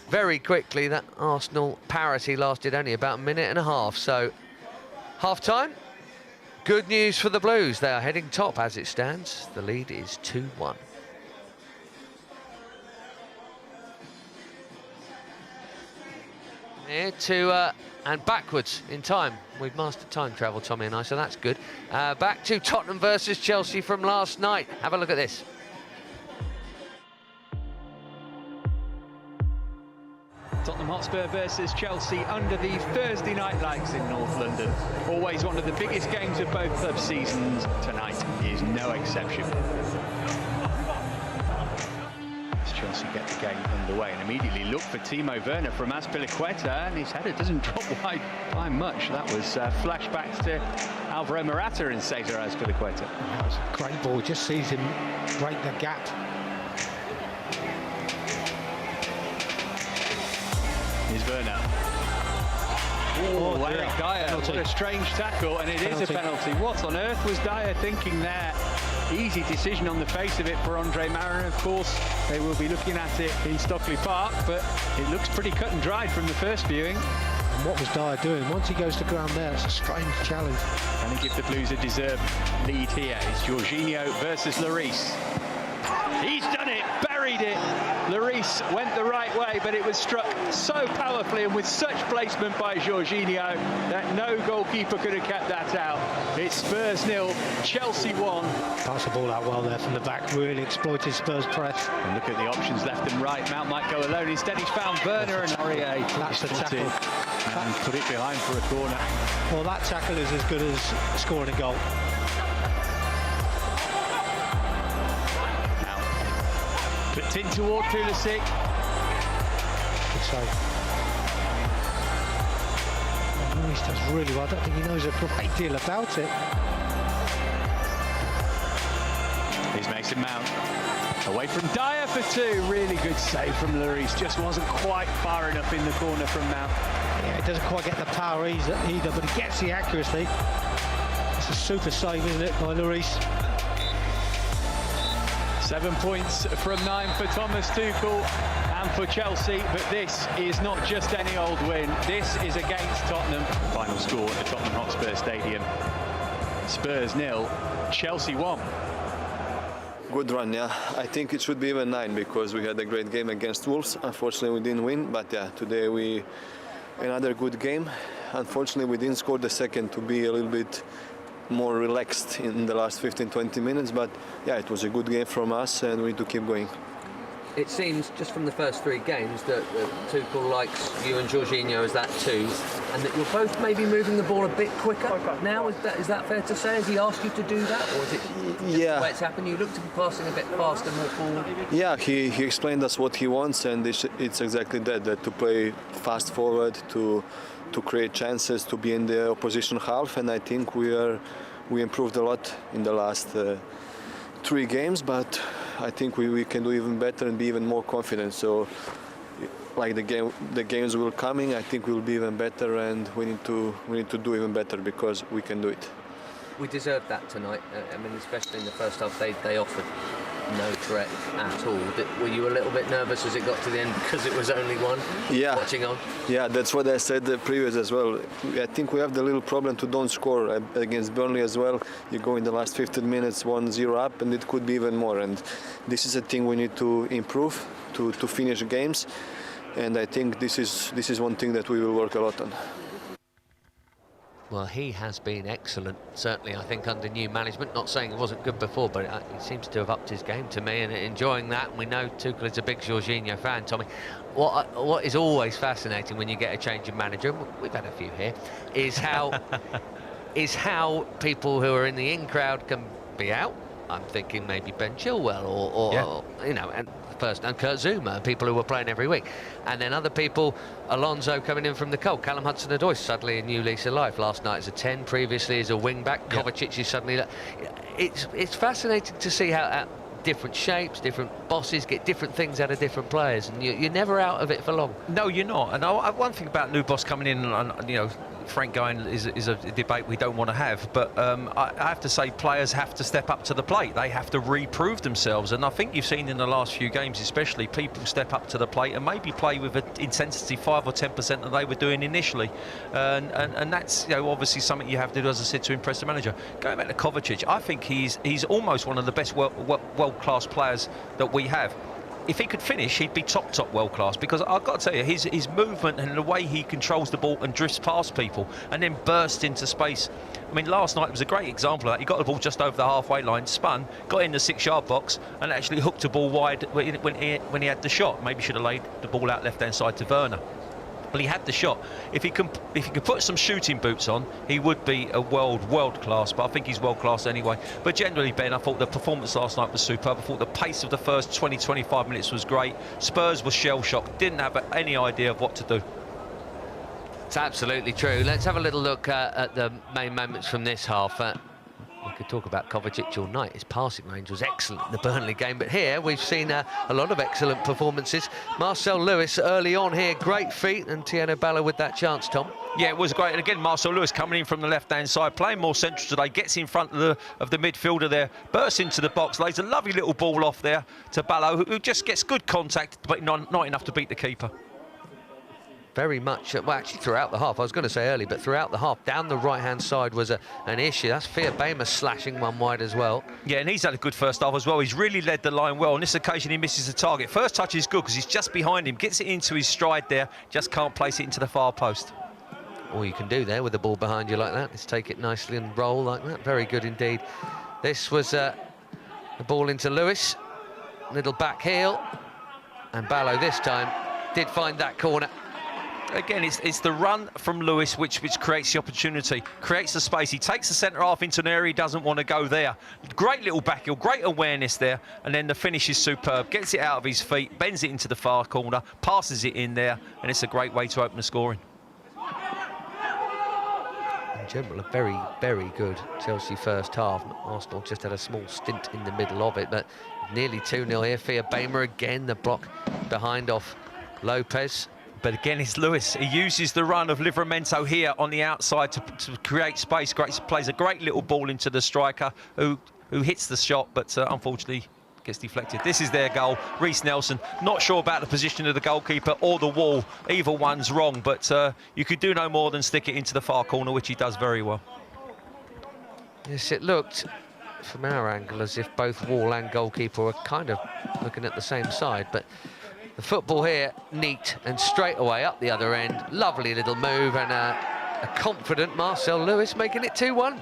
very quickly. That Arsenal parity lasted only about a minute and a half. So, half-time, good news for the Blues. They are heading top as it stands. The lead is 2-1. Here to and backwards in time. We've mastered time travel, Tommy and I, so that's good. Back to Tottenham versus Chelsea from last night. Have a look at this. Tottenham Hotspur versus Chelsea under the Thursday night lights in North London. Always one of the biggest games of both club seasons. Tonight is no exception. Chelsea get the game underway and immediately look for Timo Werner from Azpilicueta, and his header doesn't drop wide by much. That was flashbacks to Alvaro Morata and Cesar Azpilicueta. That was a great ball, just sees him break the gap. Here's Werner. Oh, Eric Dyer, what a strange tackle, and it is a penalty. What on earth was Dyer thinking there? Easy decision on the face of it for Andre Mariner. Of course, they will be looking at it in Stockley Park, but it looks pretty cut and dried from the first viewing. And what was Dyer doing? Once he goes to ground there, it's a strange challenge. Can he give the Blues a deserved lead here? It's Jorginho versus Lloris. He's done it, buried it. Lloris went the right way, but it was struck so powerfully and with such placement by Jorginho that no goalkeeper could have kept that out. It's Spurs 0, Chelsea 1. Passed the ball out well there from the back, really exploited Spurs' press. And look at the options left and right. Mount might go alone. Instead, he's found Werner and Aurier. That's the tackle. And put it behind for a corner. Well, that tackle is as good as scoring a goal. Put in toward Pulisic. Good save. Lloris does really well. I don't think he knows a great deal about it. Here's Mason Mount. Away from Dyer for two. Really good save from Lloris. Just wasn't quite far enough in the corner from Mount. Yeah, it doesn't quite get the power either, but he gets the accuracy. It's a super save, isn't it, by Lloris? 7 points from 9 for Thomas Tuchel and for Chelsea, but this is not just any old win. This is against Tottenham. Final score at the Tottenham Hotspur Stadium. Spurs 0, Chelsea 1. Good run, yeah. I think it should be even 9 because we had a great game against Wolves. Unfortunately, we didn't win, but yeah, today another good game. Unfortunately, we didn't score the second to be a little bit more relaxed in the last 15-20 minutes, but yeah, it was a good game from us and we need to keep going. It seems just from the first 3 games that Tuchel likes you and Jorginho as that 2, and that you're both maybe moving the ball a bit quicker now. Is that fair to say? Has he asked you to do that, or is it the way it's happened? You look to be passing a bit faster, more forward. Yeah, he explained us what he wants, and it's exactly that to play fast forward, to create chances, to be in the opposition half, and I think we are we improved a lot in the last 3 games, but I think we can do even better and be even more confident. So, like the games will coming, I think we'll be even better, and we need to do even better because we can do it. We deserved that tonight. I mean, especially in the first half, they offered no threat at all. Were you a little bit nervous as it got to the end because it was only one? Yeah. Watching on. Yeah, that's what I said previous as well. I think we have the little problem to don't score against Burnley as well. You go in the last 15 minutes 1-0 up, and it could be even more. And this is a thing we need to improve to finish games. And I think this is one thing that we will work a lot on. Well, he has been excellent, certainly, I think, under new management. Not saying it wasn't good before, but he seems to have upped his game to me, and enjoying that. We know Tuchel is a big Jorginho fan, Tommy. What is always fascinating when you get a change of manager, and we've had a few here, is how people who are in the in crowd can be out. I'm thinking maybe Ben Chilwell or you know, and Kurt Zouma, people who were playing every week, and then other people, Alonso coming in from the cold, Callum Hudson-Odoi suddenly a new lease of life. Last night as a 10, previously as a wing back. Kovacic is suddenly. It's fascinating to see how different shapes, different bosses get different things out of different players, and you're never out of it for long. No, you're not. And one thing about new boss coming in, and you know, Frank going is a debate we don't want to have, but I have to say players have to step up to the plate. They have to reprove themselves, and I think you've seen in the last few games especially people step up to the plate and maybe play with an intensity 5 or 10% that they were doing initially, and that's, you know, obviously something you have to do, as I said, to impress the manager. Going back to Kovacic, I think he's almost one of the best world-class players that we have. If he could finish, he'd be top world class, because I've got to tell you, his movement and the way he controls the ball and drifts past people and then bursts into space. I mean, last night was a great example of that. He got the ball just over the halfway line, spun, got in the 6-yard box, and actually hooked the ball wide when he had the shot. Maybe should have laid the ball out left-hand side to Werner. But he had the shot. If he could put some shooting boots on, he would be a world class. But I think he's world class anyway. But generally, Ben, I thought the performance last night was superb. I thought the pace of the first 20-25 minutes was great. Spurs were shell-shocked, didn't have any idea of what to do. It's absolutely true. Let's have a little look at the main moments from this half. We could talk about Kovacic all night. His passing range was excellent in the Burnley game, but here we've seen a lot of excellent performances. Marcel Lewis early on here, great feet, and Tieno Balla with that chance, Tom. Yeah, it was great. And again, Marcel Lewis coming in from the left-hand side, playing more central today, gets in front of the midfielder there, bursts into the box, lays a lovely little ball off there to Balla, who just gets good contact, but not enough to beat the keeper. Very much, well, actually throughout the half, I was going to say early, but throughout the half, down the right-hand side was an issue. That's Fia Bamer slashing one wide as well. Yeah, and he's had a good first half as well. He's really led the line well. On this occasion, he misses the target. First touch is good because he's just behind him, gets it into his stride there, just can't place it into the far post. All you can do there with the ball behind you like that is take it nicely and roll like that. Very good indeed. This was the ball into Lewis, little back heel, and Ballo this time did find that corner. Again, it's the run from Lewis which creates the opportunity, creates the space. He takes the centre half into an area he doesn't want to go there. Great little back heel, great awareness there, and then the finish is superb. Gets it out of his feet, bends it into the far corner, passes it in there, and it's a great way to open the scoring. In general, a very, very good Chelsea first half. Arsenal just had a small stint in the middle of it, but nearly 2-0 here. Fia Bamer again, the block behind off Lopez. But again, it's Lewis. He uses the run of Livramento here on the outside to create space. Plays a great little ball into the striker who hits the shot, but unfortunately gets deflected. This is their goal. Reece Nelson, not sure about the position of the goalkeeper or the wall. Either one's wrong, but you could do no more than stick it into the far corner, which he does very well. Yes, it looked from our angle as if both wall and goalkeeper were kind of looking at the same side, but the football here, neat and straight away up the other end. Lovely little move, and a confident Marcel Lewis making it 2-1.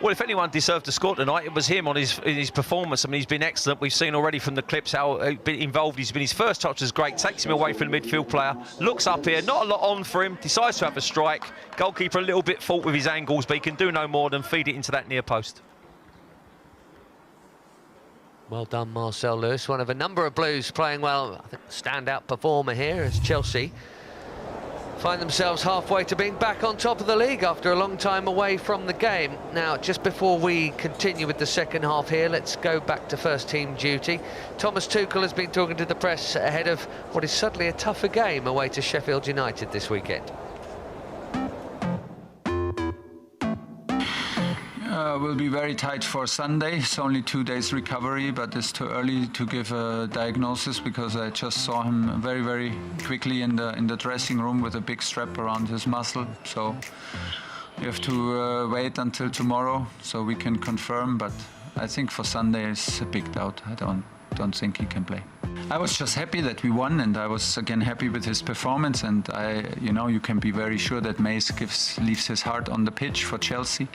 Well, if anyone deserved to score tonight, it was him in his performance. I mean, he's been excellent. We've seen already from the clips how involved he's been. His first touch was great, takes him away from the midfield player, looks up here, not a lot on for him, decides to have a strike. Goalkeeper a little bit fault with his angles, but he can do no more than feed it into that near post. Well done, Marcel Lewis, one of a number of Blues playing well. I think standout performer here is Chelsea. find themselves halfway to being back on top of the league after a long time away from the game. Now, just before we continue with the second half here, let's go back to first team duty. Thomas Tuchel has been talking to the press ahead of what is suddenly a tougher game away to Sheffield United this weekend. Will be very tight for Sunday. It's only 2 days recovery, but it's too early to give a diagnosis because I just saw him very, very quickly in the dressing room with a big strap around his muscle. So we have to wait until tomorrow so we can confirm. But I think for Sunday it's a big doubt. I don't think he can play. I was just happy that we won, and I was again happy with his performance. And you can be very sure that Mace leaves his heart on the pitch for Chelsea,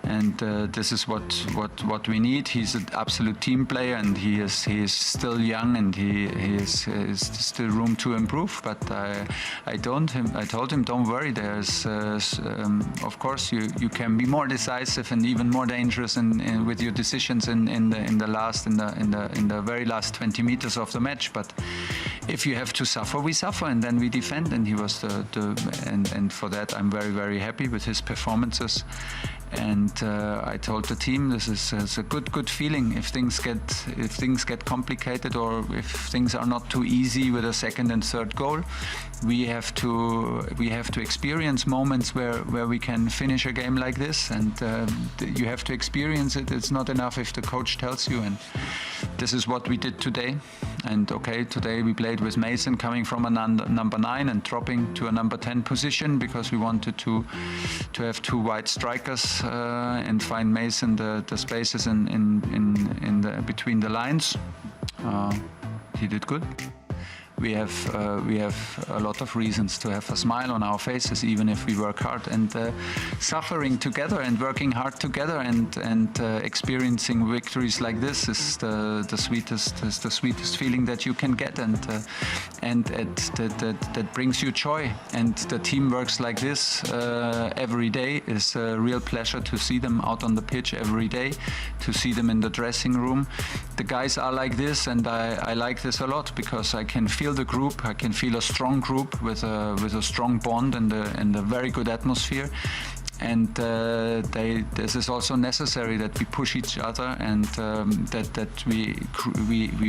and this is what we need. He's an absolute team player, and he is still young, and he is still room to improve. But I told him, don't worry. There's of course you can be more decisive and even more dangerous with your decisions in the very last 20 meters of the match. But if you have to suffer, we suffer, and then we defend. And he was and for that I'm very, very happy with his performances. And I told the team this is a good feeling. If things get complicated, or if things are not too easy with a second and third goal, we have to experience moments where we can finish a game like this, and you have to experience it. It's not enough if the coach tells you, and this is what we did today. And okay, today we played with Mason coming from a number 9 and dropping to a number 10 position because we wanted to have two wide strikers and find Mason the spaces in between the lines. He did good. We have a lot of reasons to have a smile on our faces, even if we work hard. And suffering together and working hard together and experiencing victories like this is the sweetest feeling that you can get, and that brings you joy. And the team works like this every day. Is a real pleasure to see them out on the pitch every day, to see them in the dressing room. The guys are like this, and I like this a lot because I can feel the group. I can feel a strong group with a strong bond and a very good atmosphere. And this is also necessary that we push each other, and that we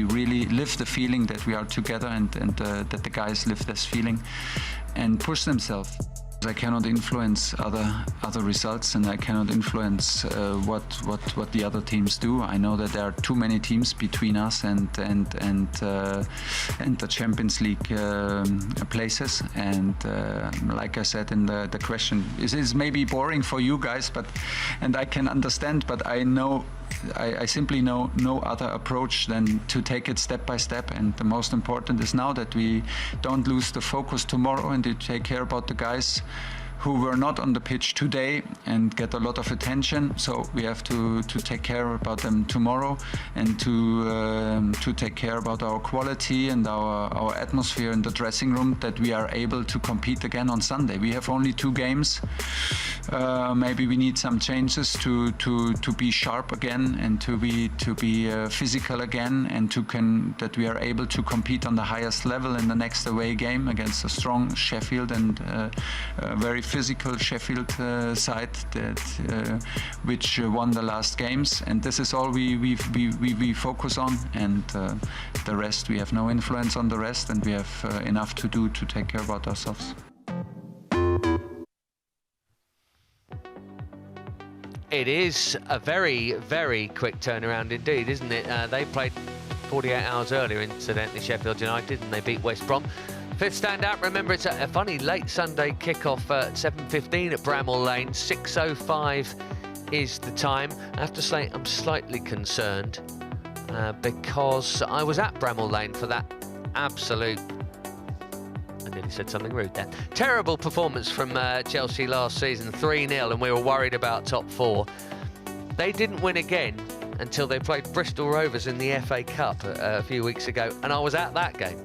really live the feeling that we are together, and that the guys live this feeling and push themselves. I cannot influence other results, and I cannot influence what the other teams do. I know that there are too many teams between us and the Champions League places. And like I said in the question, it is maybe boring for you guys, and I can understand. But I simply know no other approach than to take it step by step. And the most important is now that we don't lose the focus tomorrow, and to take care about the guys who were not on the pitch today and get a lot of attention. So we have to take care about them tomorrow, and to take care about our quality and our atmosphere in the dressing room, that we are able to compete again on Sunday. We have only 2 games. Maybe we need some changes to be sharp again, and to be physical again, and that we are able to compete on the highest level in the next away game against a strong Sheffield and very physical Sheffield side which won the last games. And this is all we focus on, and the rest, we have no influence on the rest, and we have enough to do to take care about ourselves. It is a very, very quick turnaround indeed, isn't it? They played 48 hours earlier, incidentally, Sheffield United, and they beat West Brom. Fifth standout, remember it's a funny late Sunday kick-off at 7:15 at Bramall Lane. 6:05 is the time. I have to say I'm slightly concerned because I was at Bramall Lane for that absolute, I nearly said something rude there, terrible performance from Chelsea last season, 3-0, and we were worried about top 4. They didn't win again until they played Bristol Rovers in the FA Cup a few weeks ago, and I was at that game.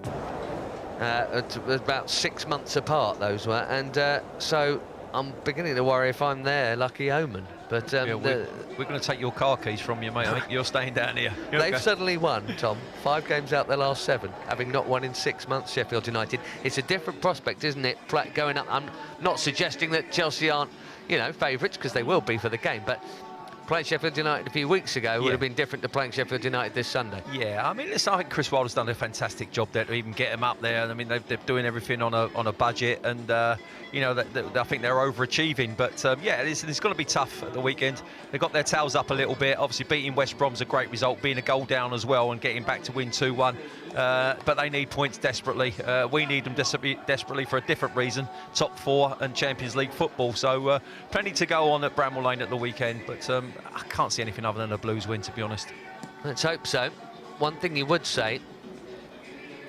It was about 6 months apart, those were, and so I'm beginning to worry if I'm their lucky omen. But Yeah, we're going to take your car keys from you, mate. I think you're staying down here. they've suddenly won, Tom. 5 games out their last 7, having not won in 6 months, Sheffield United. It's a different prospect, isn't it, going up? I'm not suggesting that Chelsea aren't, you know, favourites, because they will be for the game, but playing Sheffield United a few weeks ago would have been different to playing Sheffield United this Sunday. Yeah, I mean, listen, I think Chris Wilder's done a fantastic job there to even get them up there. I mean, they're doing everything on a budget, and you know, I think they're overachieving. But yeah, it's going to be tough at the weekend. They got their tails up a little bit. Obviously, beating West Brom's a great result, being a goal down as well, and getting back to win 2-1. But they need points desperately. We need them desperately for a different reason: top 4 and Champions League football. So plenty to go on at Bramall Lane at the weekend. But I can't see anything other than a Blues win, to be honest. Let's hope so. One thing you would say,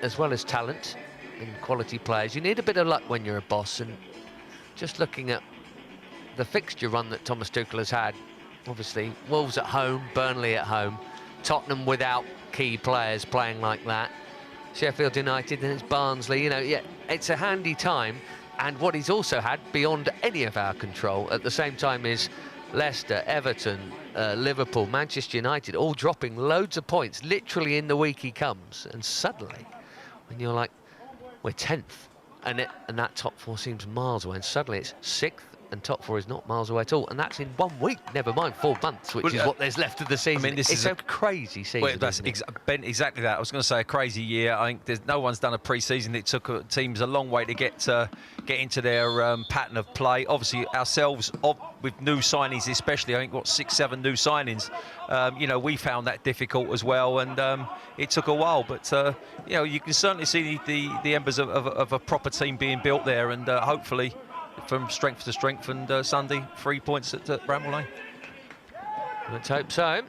as well as talent and quality players, you need a bit of luck when you're a boss. And just looking at the fixture run that Thomas Tuchel has had, obviously Wolves at home, Burnley at home, Tottenham without key players playing like that, Sheffield United, and it's Barnsley. You know, yeah, it's a handy time. And what he's also had beyond any of our control at the same time is Leicester, Everton, Liverpool, Manchester United, all dropping loads of points literally in the week he comes. And suddenly, when you're like, we're 10th, and that top 4 seems miles away, and suddenly it's 6th, and top 4 is not miles away at all, and that's in 1 week, never mind 4 months, which is what there's left of the season. I mean, it's a crazy season. Well, that's Ben, exactly that. I was going to say a crazy year. I think no one's done a pre-season. It took teams a long way to get into their pattern of play. Obviously, ourselves, with new signings especially, I think, 6-7 new signings. You know, we found that difficult as well, and it took a while. But, you know, you can certainly see the embers of a proper team being built there, and hopefully from strength to strength, and Sunday 3 points at Bramall Lane. Let's hope so.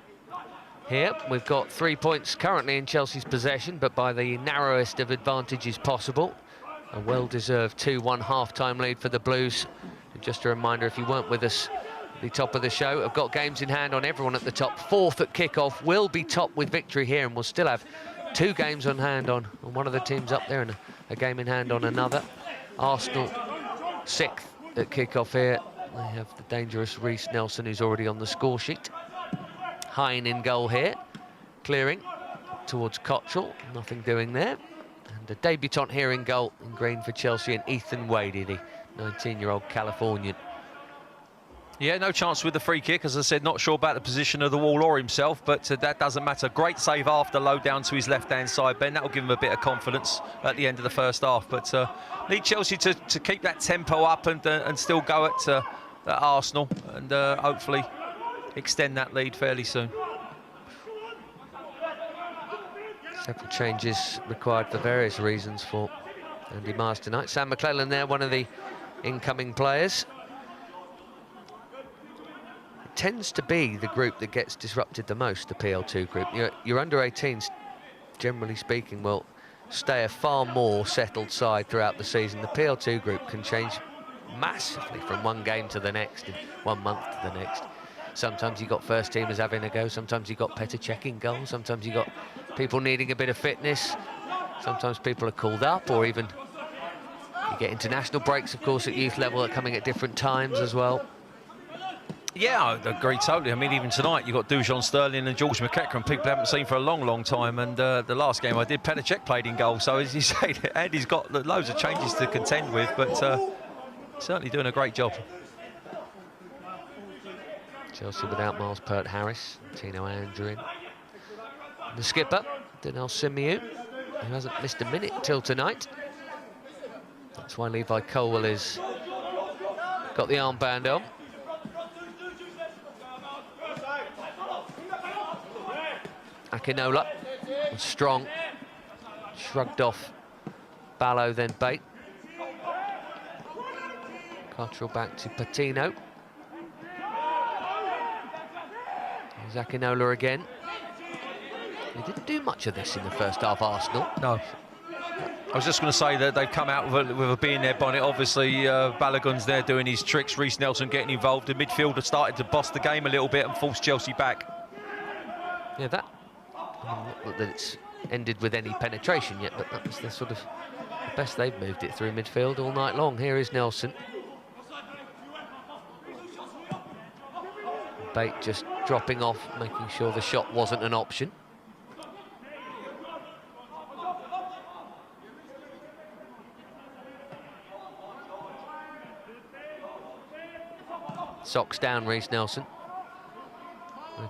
Here we've got 3 points currently in Chelsea's possession, but by the narrowest of advantages possible. A well-deserved 2-1 half-time lead for the Blues. And just a reminder, if you weren't with us at the top of the show, I've got games in hand on everyone at the top. 4th at kick-off will be top with victory here, and we'll still have 2 games on hand on one of the teams up there, and a game in hand on another. Arsenal 6th at kick-off here. They have the dangerous Reece Nelson, who's already on the score sheet. Hine in goal here, clearing towards Cottrell, nothing doing there. And a debutant here in goal in green for Chelsea, and Ethan Wadey, the 19-year-old Californian. Yeah, no chance with the free kick. As I said, not sure about the position of the wall or himself, but that doesn't matter. Great save after, low down to his left-hand side, Ben. That'll give him a bit of confidence at the end of the first half. But need Chelsea to keep that tempo up and still go at Arsenal, and hopefully extend that lead fairly soon. Several changes required for various reasons for Andy Myers tonight. Sam McClellan there, one of the incoming players. It tends to be the group that gets disrupted the most, the PL2 group. Your under-18s, generally speaking, will stay a far more settled side throughout the season. The PL2 group can change massively from one game to the next, in 1 month to the next. Sometimes you've got first teamers having a go, sometimes you've got Petr Cech in goal, sometimes you've got people needing a bit of fitness, sometimes people are called up, or even you get international breaks, of course, at youth level, are coming at different times as well. Yeah, I agree totally. I mean, even tonight, you've got Dujon Sterling and George McEachran, people haven't seen for a long, long time. And the last game I did, Petr Cech played in goal. So, as you say, Andy's got loads of changes to contend with, but certainly doing a great job. Chelsea without Miles Peart-Harris, Tino Andrew in. The skipper, Denel Simiu, who hasn't missed a minute till tonight. That's why Levi Colwell has got the armband on. Akinola was strong, shrugged off Ballo, then Bate. Cottrell back to Patino. There's Akinola again. They didn't do much of this in the first half, Arsenal. No. I was just going to say that they've come out with a bee in their bonnet. Obviously, Balogun's there doing his tricks. Reece Nelson getting involved. The midfield have started to boss the game a little bit and force Chelsea back. Yeah, not that it's ended with any penetration yet, but that was the sort of the best they've moved it through midfield all night long. Here is Nelson. Bate just dropping off, making sure the shot wasn't an option. Socks down, Reece Nelson.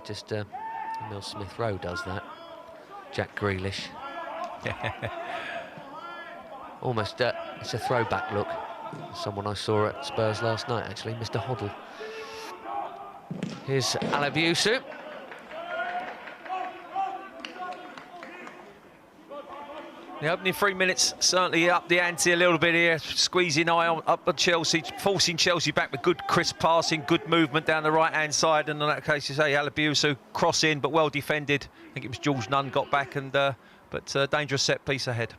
Just Emil Smith-Rowe does that. Jack Grealish. Almost, it's a throwback look. Someone I saw at Spurs last night, actually, Mr. Hoddle. Here's Alabusu. The opening 3 minutes certainly up the ante a little bit here, squeezing up at Chelsea, forcing Chelsea back with good crisp passing, good movement down the right-hand side, and in that case, you say Alabusu cross in, but well defended. I think it was George Nunn got back, and but dangerous set piece ahead.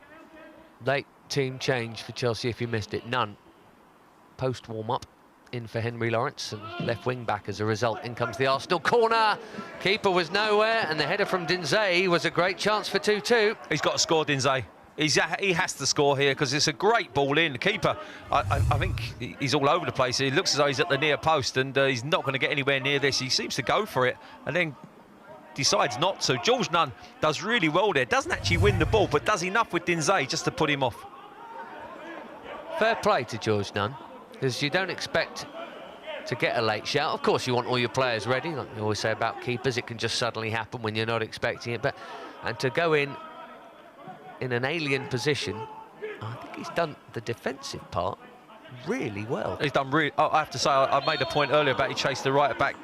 Late team change for Chelsea if you missed it. Nunn, post warm-up, in for Henry Lawrence, and left wing back as a result. In comes the Arsenal corner. Keeper was nowhere, and the header from Dinzé was a great chance for 2-2. He's got to score, Dinzé. He has to score here because it's a great ball in. The keeper, I think he's all over the place. He looks as though he's at the near post, and he's not going to get anywhere near this. He seems to go for it and then decides not to. George Nunn does really well there. Doesn't actually win the ball, but does enough with Dinzé just to put him off. Fair play to George Nunn, because you don't expect to get a late shout. Of course, you want all your players ready. Like you always say about keepers, it can just suddenly happen when you're not expecting it. And to go in an alien position, I think he's done the defensive part really well. He's done really. I have to say, I made a point earlier about he chased the right back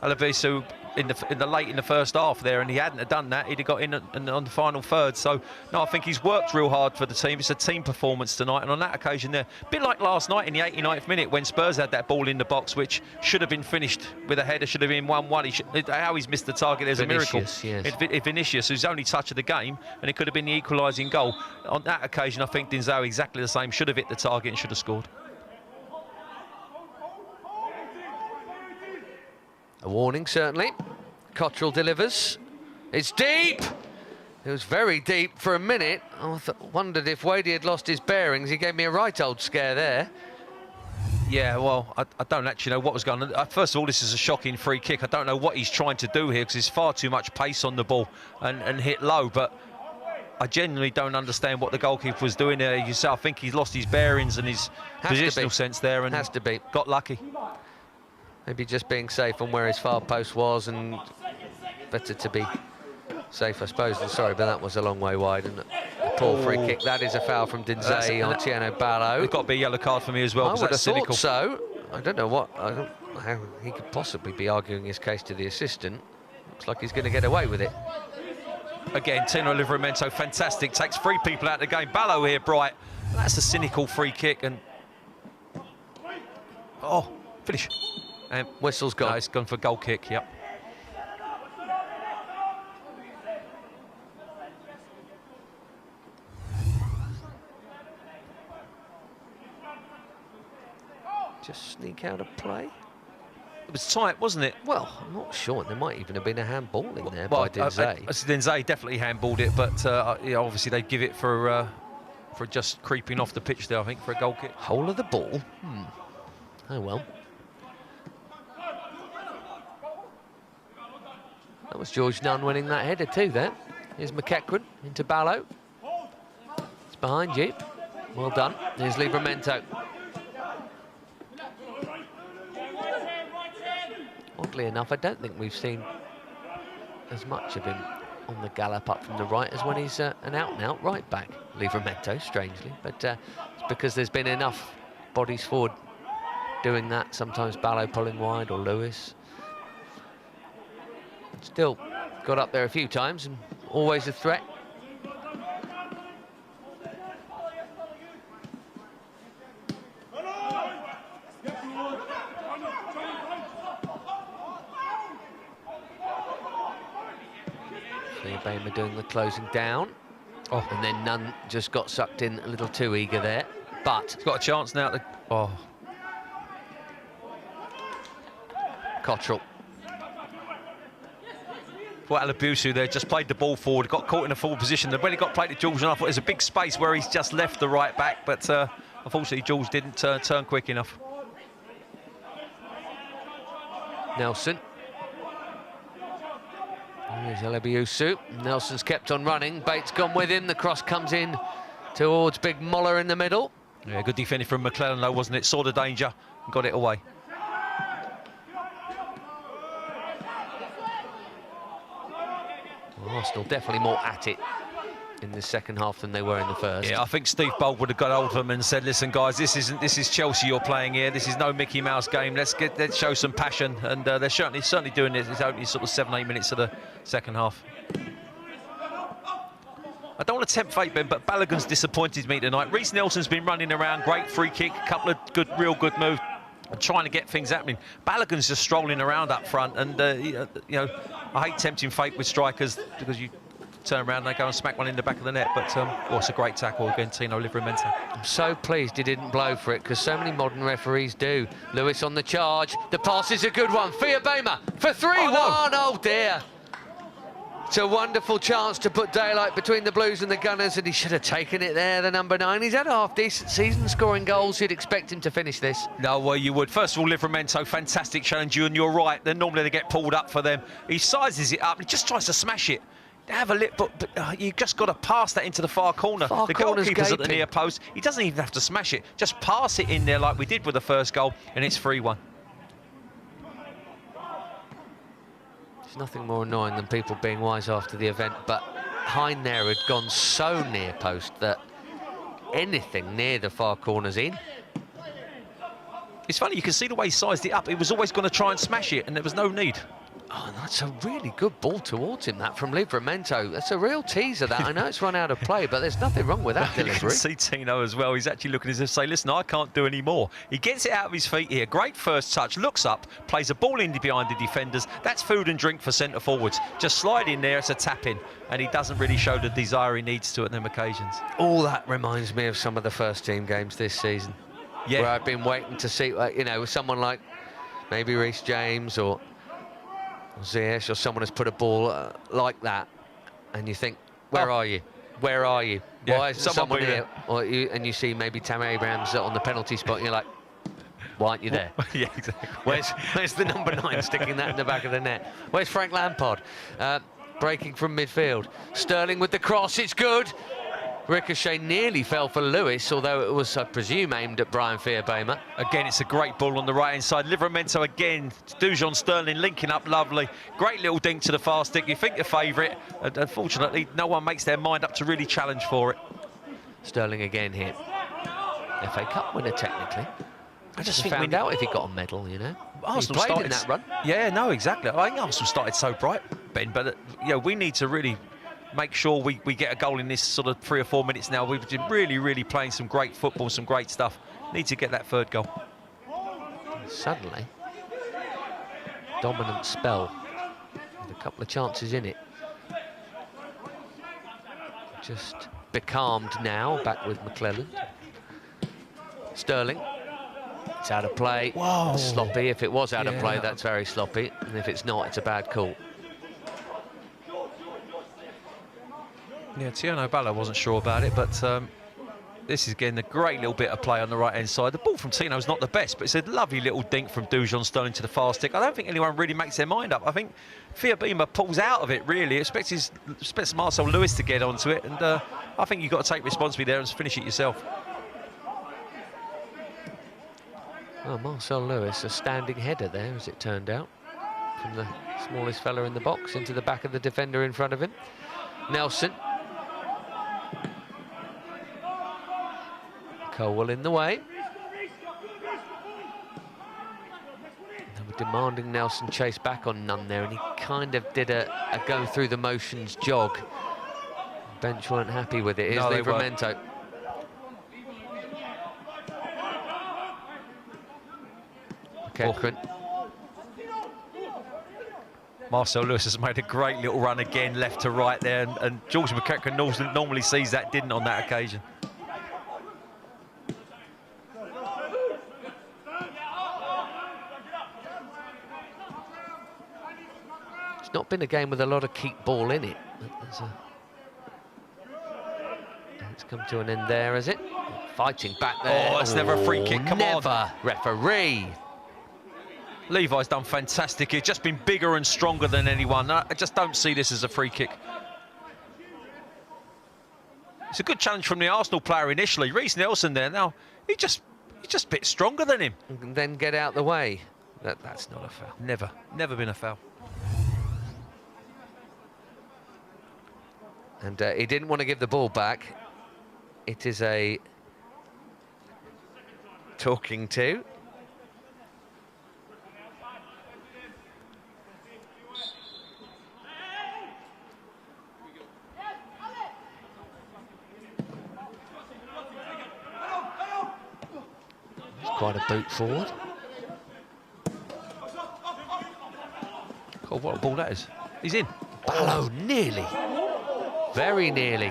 Alavisu in the late in the first half there, and he hadn't have done that, he'd have got in on the final third. So no, I think he's worked real hard for the team. It's a team performance tonight, and on that occasion there, a bit like last night in the 89th minute when Spurs had that ball in the box, which should have been finished with a header, should have been 1-1. How he's missed the target, there's Vinicius, a miracle. yes. Vinicius, who's only touch of the game, and it could have been the equalising goal. On that occasion, I think Dinzé exactly the same, should have hit the target and should have scored. A warning, certainly. Cottrell delivers. It's deep! It was very deep for a minute. I wondered if Wadey had lost his bearings. He gave me a right old scare there. Yeah, well, I don't actually know what was going on. First of all, this is a shocking free kick. I don't know what he's trying to do here because there's far too much pace on the ball and hit low, but I genuinely don't understand what the goalkeeper was doing there. You say, I think he's lost his bearings and his positional sense there, and has to be. Got lucky. Maybe just being safe on where his far post was, and better to be safe, I suppose. And sorry, but that was a long way wide, and a poor free kick. That is a foul from Dinzé on Tieno Barlow. It's got to be a yellow card for me as well. I would have that's cynical. thought so. I don't know how he could possibly be arguing his case to the assistant. Looks like he's going to get away with it. Again, Tino Livramento, fantastic. Takes 3 people out of the game. Barlow here, bright. That's a cynical free kick, and finish. And whistle's gone. No, it's gone for goal kick, yep. Just sneak out of play. It was tight, wasn't it? Well, I'm not sure. There might even have been a handball in there by Dinzé. Dinzé definitely handballed it, but yeah, obviously they give it for just creeping off the pitch there, I think, for a goal kick. Whole of the ball. Oh well. That was George Nunn winning that header too there. Here's McEachran into Barlow. It's behind you. Well done. Here's Livramento. Oddly enough, I don't think we've seen as much of him on the gallop up from the right as when he's an out-and-out right back, Livramento, strangely. But it's because there's been enough bodies forward doing that. Sometimes Barlow pulling wide, or Lewis. Still got up there a few times and always a threat. Bama doing the closing down. And then Nunn just got sucked in a little too eager there. But he's got a chance now to... Cottrell. Well, Alabusu there just played the ball forward, got caught in a forward position. When he got played to George, I thought there's a big space where he's just left the right back, but unfortunately George didn't turn quick enough. Nelson Here's Elebiusu. Nelson's kept on running. Bates gone with him. The cross comes in towards Big Moller in the middle. Yeah, good defending from McClellan, though, wasn't it? Saw the danger and got it away. Well, Arsenal definitely more at it in the second half than they were in the first. Yeah, I think Steve Bold would have got hold of them and said, "Listen, guys, this is Chelsea you're playing here. This is no Mickey Mouse game. Let's show some passion." And they're certainly doing this. It's only sort of 7-8 minutes of the second half. I don't want to tempt fate, Ben, but Balogun's disappointed me tonight. Reece Nelson's been running around, great free kick, a couple of real good moves, trying to get things happening. Balogun's just strolling around up front, and you know, I hate tempting fate with strikers because you turn around and they go and smack one in the back of the net. But it's a great tackle again, Timo Werner. I'm so pleased he didn't blow for it, because so many modern referees do. Lewis on the charge. The pass is a good one. Fiabema for 3-1. Oh dear. It's a wonderful chance to put daylight between the Blues and the Gunners, and he should have taken it there, the number 9. He's had a half-decent season scoring goals. You'd expect him to finish this. No, well, you would. First of all, Livramento, fantastic challenge, and you're right. Then normally they get pulled up for them. He sizes it up. He just tries to smash it. Have a lip, but you just got to pass that into the far corner. The goalkeeper's at the near post. He doesn't even have to smash it. Just pass it in there like we did with the first goal, and it's 3-1. There's nothing more annoying than people being wise after the event, but Hein there had gone so near post that anything near the far corner's in. It's funny, you can see the way he sized it up. He was always going to try and smash it, and there was no need. Oh, that's a really good ball towards him, that, from Livramento. That's a real teaser, that. I know it's run out of play, but there's nothing wrong with that delivery. You can see Tino as well. He's actually looking as if to say, listen, I can't do any more. He gets it out of his feet here. Great first touch, looks up, plays a ball in behind the defenders. That's food and drink for centre forwards. Just slide in there, it's a tap-in, and he doesn't really show the desire he needs to at them occasions. All that reminds me of some of the first-team games this season. Yeah. Where I've been waiting to see, you know, with someone like maybe Reece James or Ziyech, or someone has put a ball like that, and you think, where are you? Where are you? Yeah, why is someone here? Or and you see maybe Tam Abrahams on the penalty spot, and you're like, why aren't you there? Yeah, exactly. Where's the number 9 sticking that in the back of the net? Where's Frank Lampard? Breaking from midfield. Sterling with the cross, it's good. Ricochet nearly fell for Lewis, although it was, I presume, aimed at Brian Fiabema. Again, it's a great ball on the right-hand side. Livramento again, Dujon Sterling linking up lovely. Great little dink to the far stick. You think the favourite, and unfortunately, no one makes their mind up to really challenge for it. Sterling again here. FA Cup winner, technically. I just think found out if he got a medal, you know. Arsenal he played started in that run. Yeah, no, exactly. I think Arsenal started so bright, Ben, but you know, we need to really make sure we get a goal in this sort of 3 or 4 minutes now. We've been really playing some great football, some great stuff. Need to get that third goal. Suddenly, dominant spell with a couple of chances in it. Just becalmed now, back with McClellan. Sterling. It's out of play. Whoa. Sloppy. If it was out of play, that's very sloppy. And if it's not, it's a bad call. Yeah, Tiano Ballo wasn't sure about it, but this is again a great little bit of play on the right-hand side. The ball from Tino's not the best, but it's a lovely little dink from Dujon Sterling to the far stick. I don't think anyone really makes their mind up. I think Fiabema pulls out of it, really. Expects Marcel Lewis to get onto it, and I think you've got to take responsibility there and finish it yourself. Oh, Marcel Lewis, a standing header there, as it turned out, from the smallest fella in the box into the back of the defender in front of him. Nelson. Colwell in the way. They were demanding Nelson chase back on Nunn there, and he kind of did a go through the motions jog. Bench weren't happy with it. Here's Livramento. McEachran. Marcel Lewis has made a great little run again, left to right there, and George McEachran normally sees that, didn't on that occasion. It's not been a game with a lot of keep ball in it. It's come to an end there, is it? Fighting back there. Oh, that's never a free kick, come on. Never, referee. Levi's done fantastic. He's just been bigger and stronger than anyone. I just don't see this as a free kick. It's a good challenge from the Arsenal player initially. Reiss Nelson there now. He's just a bit stronger than him. And then get out the way. That's not a foul. Never been a foul. And he didn't want to give the ball back. It is a talking to. It's quite a boot forward. God, what a ball that is. He's in. Ballo, nearly. Very nearly.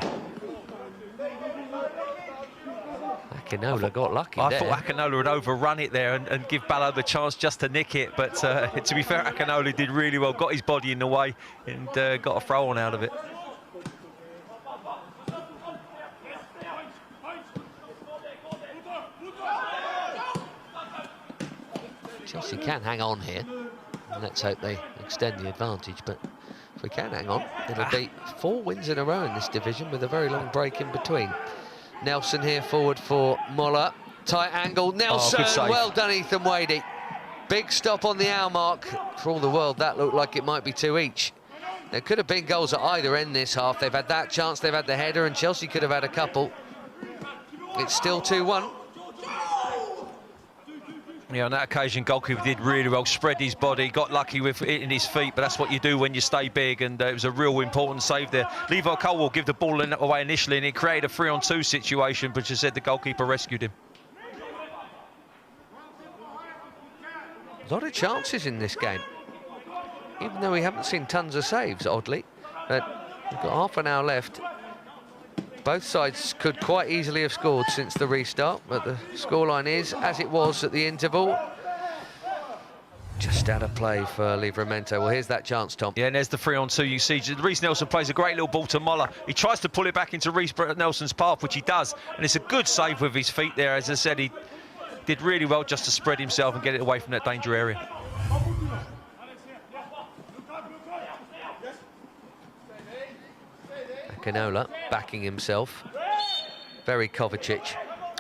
Akinola got lucky I there. thought Akinola would overrun it there and give Ballo the chance just to nick it, but to be fair, Akinola did really well, got his body in the way and got a throw on out of it. Chelsea can hang on here. Let's hope they extend the advantage, but if we can hang on, it'll be 4 wins in a row in this division with a very long break in between. Nelson here forward for Moller. Tight angle, Nelson, well done Ethan Wadey. Big stop on the hour mark. For all the world, that looked like it might be 2 each. There could have been goals at either end this half. They've had that chance, they've had the header, and Chelsea could have had a couple. It's still 2-1. Yeah, on that occasion, goalkeeper did really well, spread his body, got lucky with hitting his feet, but that's what you do when you stay big, and it was a real important save there. Levi Colwill give the ball away initially, and it created a 3-on-2 situation, but as I said, the goalkeeper rescued him. A lot of chances in this game, even though we haven't seen tons of saves, oddly. But we've got half an hour left. Both sides could quite easily have scored since the restart, but the scoreline is as it was at the interval. Just out of play for Livramento. Well, here's that chance, Tom. Yeah, and there's the 3-on-2. You see, Reiss Nelson plays a great little ball to Moller. He tries to pull it back into Reiss Nelson's path, which he does, and it's a good save with his feet there. As I said, he did really well just to spread himself and get it away from that danger area. Akinola backing himself. Very Kovacic.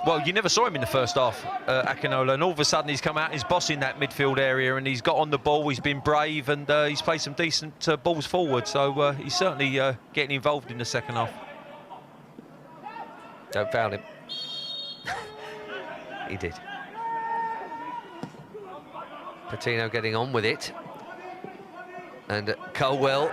Well, you never saw him in the first half, Akinola, and all of a sudden he's come out, he's bossing that midfield area, and he's got on the ball, he's been brave, and he's played some decent balls forward, so he's certainly getting involved in the second half. Don't foul him. He did. Patino getting on with it. And Colwill.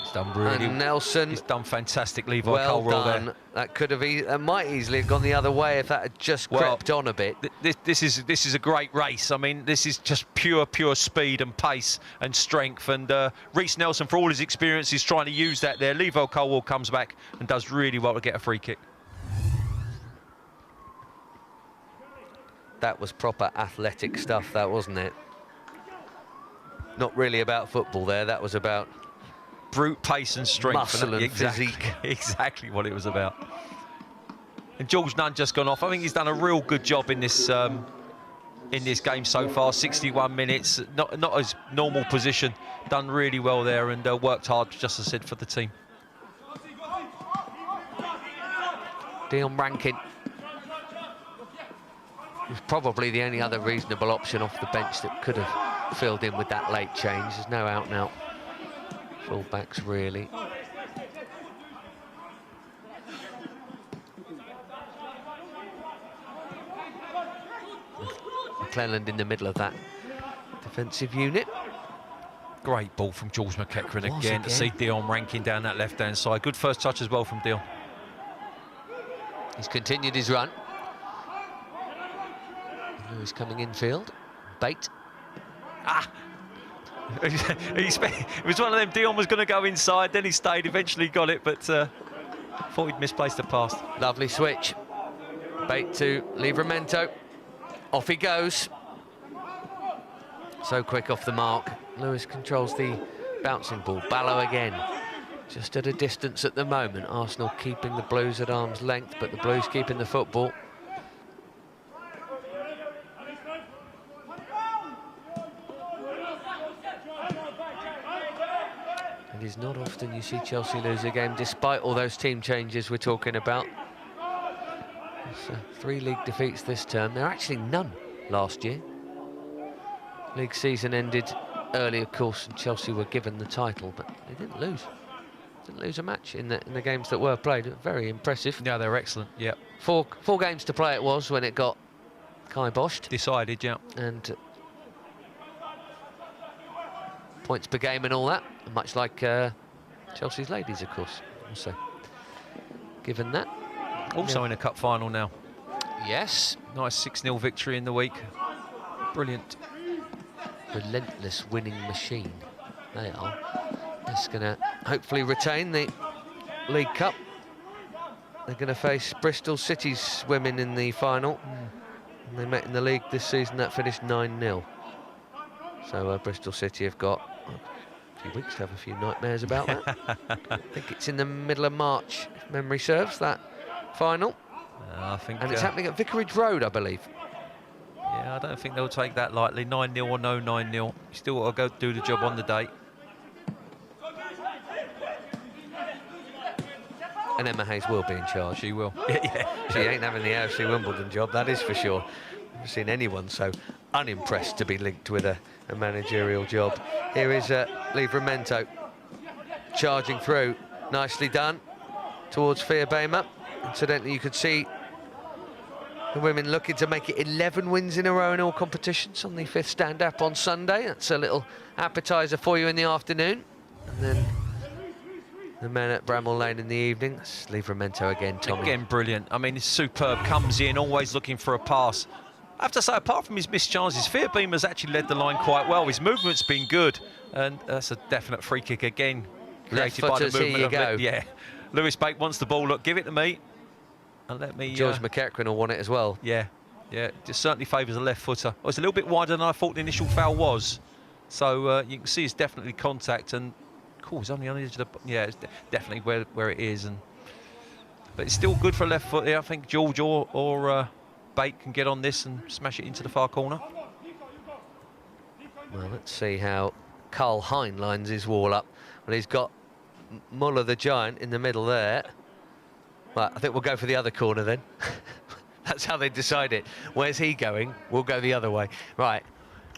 He's done really. And Nelson. He's done fantastic, Levi well Colwill done. there. That could have, that might easily have gone the other way if that had just crept on a bit. This is a great race. I mean, this is just pure speed and pace and strength. And Reiss Nelson, for all his experience, is trying to use that there. Levi Colwill comes back and does really well to get a free kick. That was proper athletic stuff, that, wasn't it? Not really about football there. That was about brute pace and strength. Muscle and physique. Exactly what it was about. And George Nunn just gone off. I think he's done a real good job in this game so far. 61 minutes, not his normal position. Done really well there and worked hard, just as I said, for the team. Dion Rankin was probably the only other reasonable option off the bench that could have filled in with that late change. There's no out-and-out full-backs, really. McClelland in the middle of that defensive unit. Great ball from George McEachran again to see Dion Rankin down that left-hand side. Good first touch as well from Dion. He's continued his run. Lewis coming infield. Bait. It was one of them. Dion was going to go inside, then he stayed, eventually got it, but thought he'd misplaced the pass. Lovely switch. Bait to Livramento. Off he goes. So quick off the mark. Lewis controls the bouncing ball. Ballo again. Just at a distance at the moment. Arsenal keeping the Blues at arm's length, but the Blues keeping the football. not often you see Chelsea lose a game, despite all those team changes we're talking about. So 3 league defeats this term. There are actually none last year. League season ended early, of course, and Chelsea were given the title, but they didn't lose. Didn't lose a match in the games that were played. Very impressive. Yeah, they're excellent. Yeah. Four games to play it was when it got kiboshed. Decided, yeah. And points per game and all that, much like Chelsea's ladies, of course. Also given that. Also in a cup final now. Yes. Nice 6-0 victory in the week. Brilliant. Relentless winning machine. They are. That's going to hopefully retain the League Cup. They're going to face Bristol City's women in the final. And they met in the league this season. That finished 9-0. So Bristol City have got a few weeks to have a few nightmares about that. I think it's in the middle of March, if memory serves, that final. I think, and it's happening at Vicarage Road, I believe. Yeah, I don't think they'll take that lightly. 9-0 or no 9-0. You still got to go do the job on the day. And Emma Hayes will be in charge. She will. Yeah. She ain't having the AFC Wimbledon job, that is for sure. I've never seen anyone so unimpressed to be linked with a managerial job. Here is Livramento charging through. Nicely done towards Feerbema. Incidentally, you could see the women looking to make it 11 wins in a row in all competitions on the 5th stand-up on Sunday. That's a little appetiser for you in the afternoon. And then the men at Bramall Lane in the evening. That's Livramento again, Tommy. Again, brilliant. I mean, it's superb. Comes in, always looking for a pass. I have to say, apart from his missed chances, Feerbema's actually led the line quite well. His movement's been good. And that's a definite free kick again. Created by the movement. Here you go. Yeah. Lewis Bake wants the ball. Look, give it to me. And let me... George McEachran will want it as well. Yeah, yeah. It certainly favours a left footer. Oh, it's a little bit wider than I thought the initial foul was. So you can see it's definitely contact. And cool, it's only on the edge of the... Yeah, it's definitely where it is. But it's still good for a left foot here. I think George or Bate can get on this and smash it into the far corner. Well, let's see how Carl Hein lines his wall up. Well, he's got Muller the Giant in the middle there. Well, I think we'll go for the other corner then. That's how they decide it. Where's he going? We'll go the other way. Right.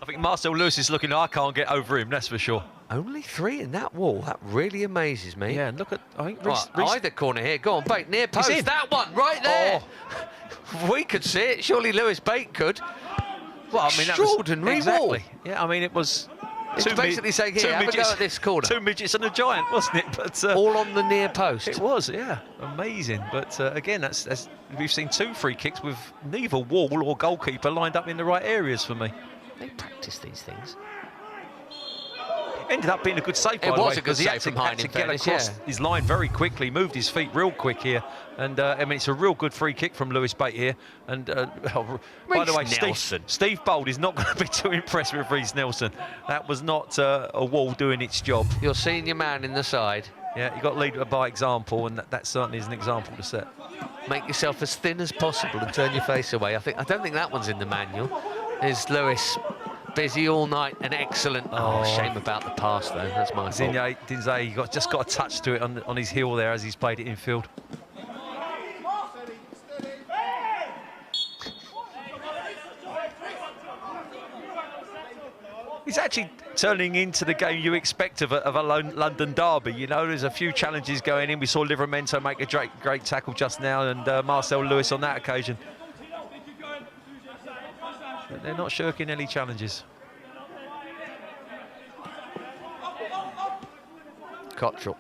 I think Marcel Lewis is looking, I can't get over him, that's for sure. Only 3 in that wall. That really amazes me. Yeah, and look at... I think either corner here. Go on, Bate, near post. That one, right there. Oh. We could see it. Surely Lewis Bate could. Well, I mean, extraordinary wall. Yeah, I mean, it was... It's basically saying, here, have a go at this corner. 2 midgets and a giant, wasn't it? But all on the near post. It was, yeah. Amazing. But again, that's we've seen 2 free kicks with neither wall or goalkeeper lined up in the right areas for me. They practice these things. Ended up being a good save, by the way. It was a good save from Hein, to get across his line very quickly, moved his feet real quick here. And, I mean, it's a real good free kick from Lewis Bate here. And, by the way, Steve Bold is not going to be too impressed with Reece Nelson. That was not a wall doing its job. Your senior man in the side. Yeah, you've got to lead by example, and that certainly is an example to set. Make yourself as thin as possible and turn your face away. I don't think that one's in the manual. Is Lewis busy all night and excellent. Oh, shame about the pass though. That's my fault. Dinzé just got a touch to it on his heel there as he's played it infield. He's actually turning into the game you expect of a London derby. You know, there's a few challenges going in. We saw Livramento make a great tackle just now, and Marcel Lewis on that occasion. But they're not shirking any challenges. Cottrell.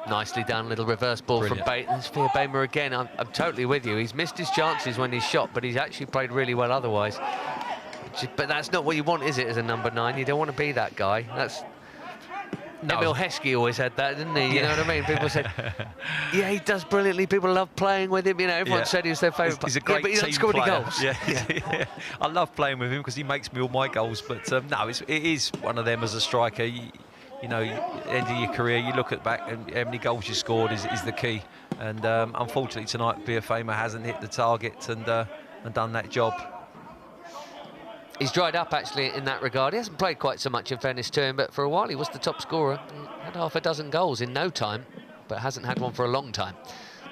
Nicely done, little reverse ball from Bate. There's Feerbema again. I'm totally with you. He's missed his chances when he's shot, but he's actually played really well otherwise. But that's not what you want, is it, as a number 9? You don't want to be that guy. That's... No. Emil Heskey always had that, didn't he? You know what I mean? People said, yeah, he does brilliantly. People love playing with him. You know, everyone said he was their favourite player. He's a great but he doesn't score any goals. Yeah. I love playing with him because he makes me all my goals. But no, it is one of them as a striker. You know, end of your career, you look at back and how many goals you scored is the key. And unfortunately tonight, Feerbema hasn't hit the target and done that job. He's dried up, actually, in that regard. He hasn't played quite so much, in fairness to him, but for a while he was the top scorer. He had half a dozen goals in no time, but hasn't had one for a long time.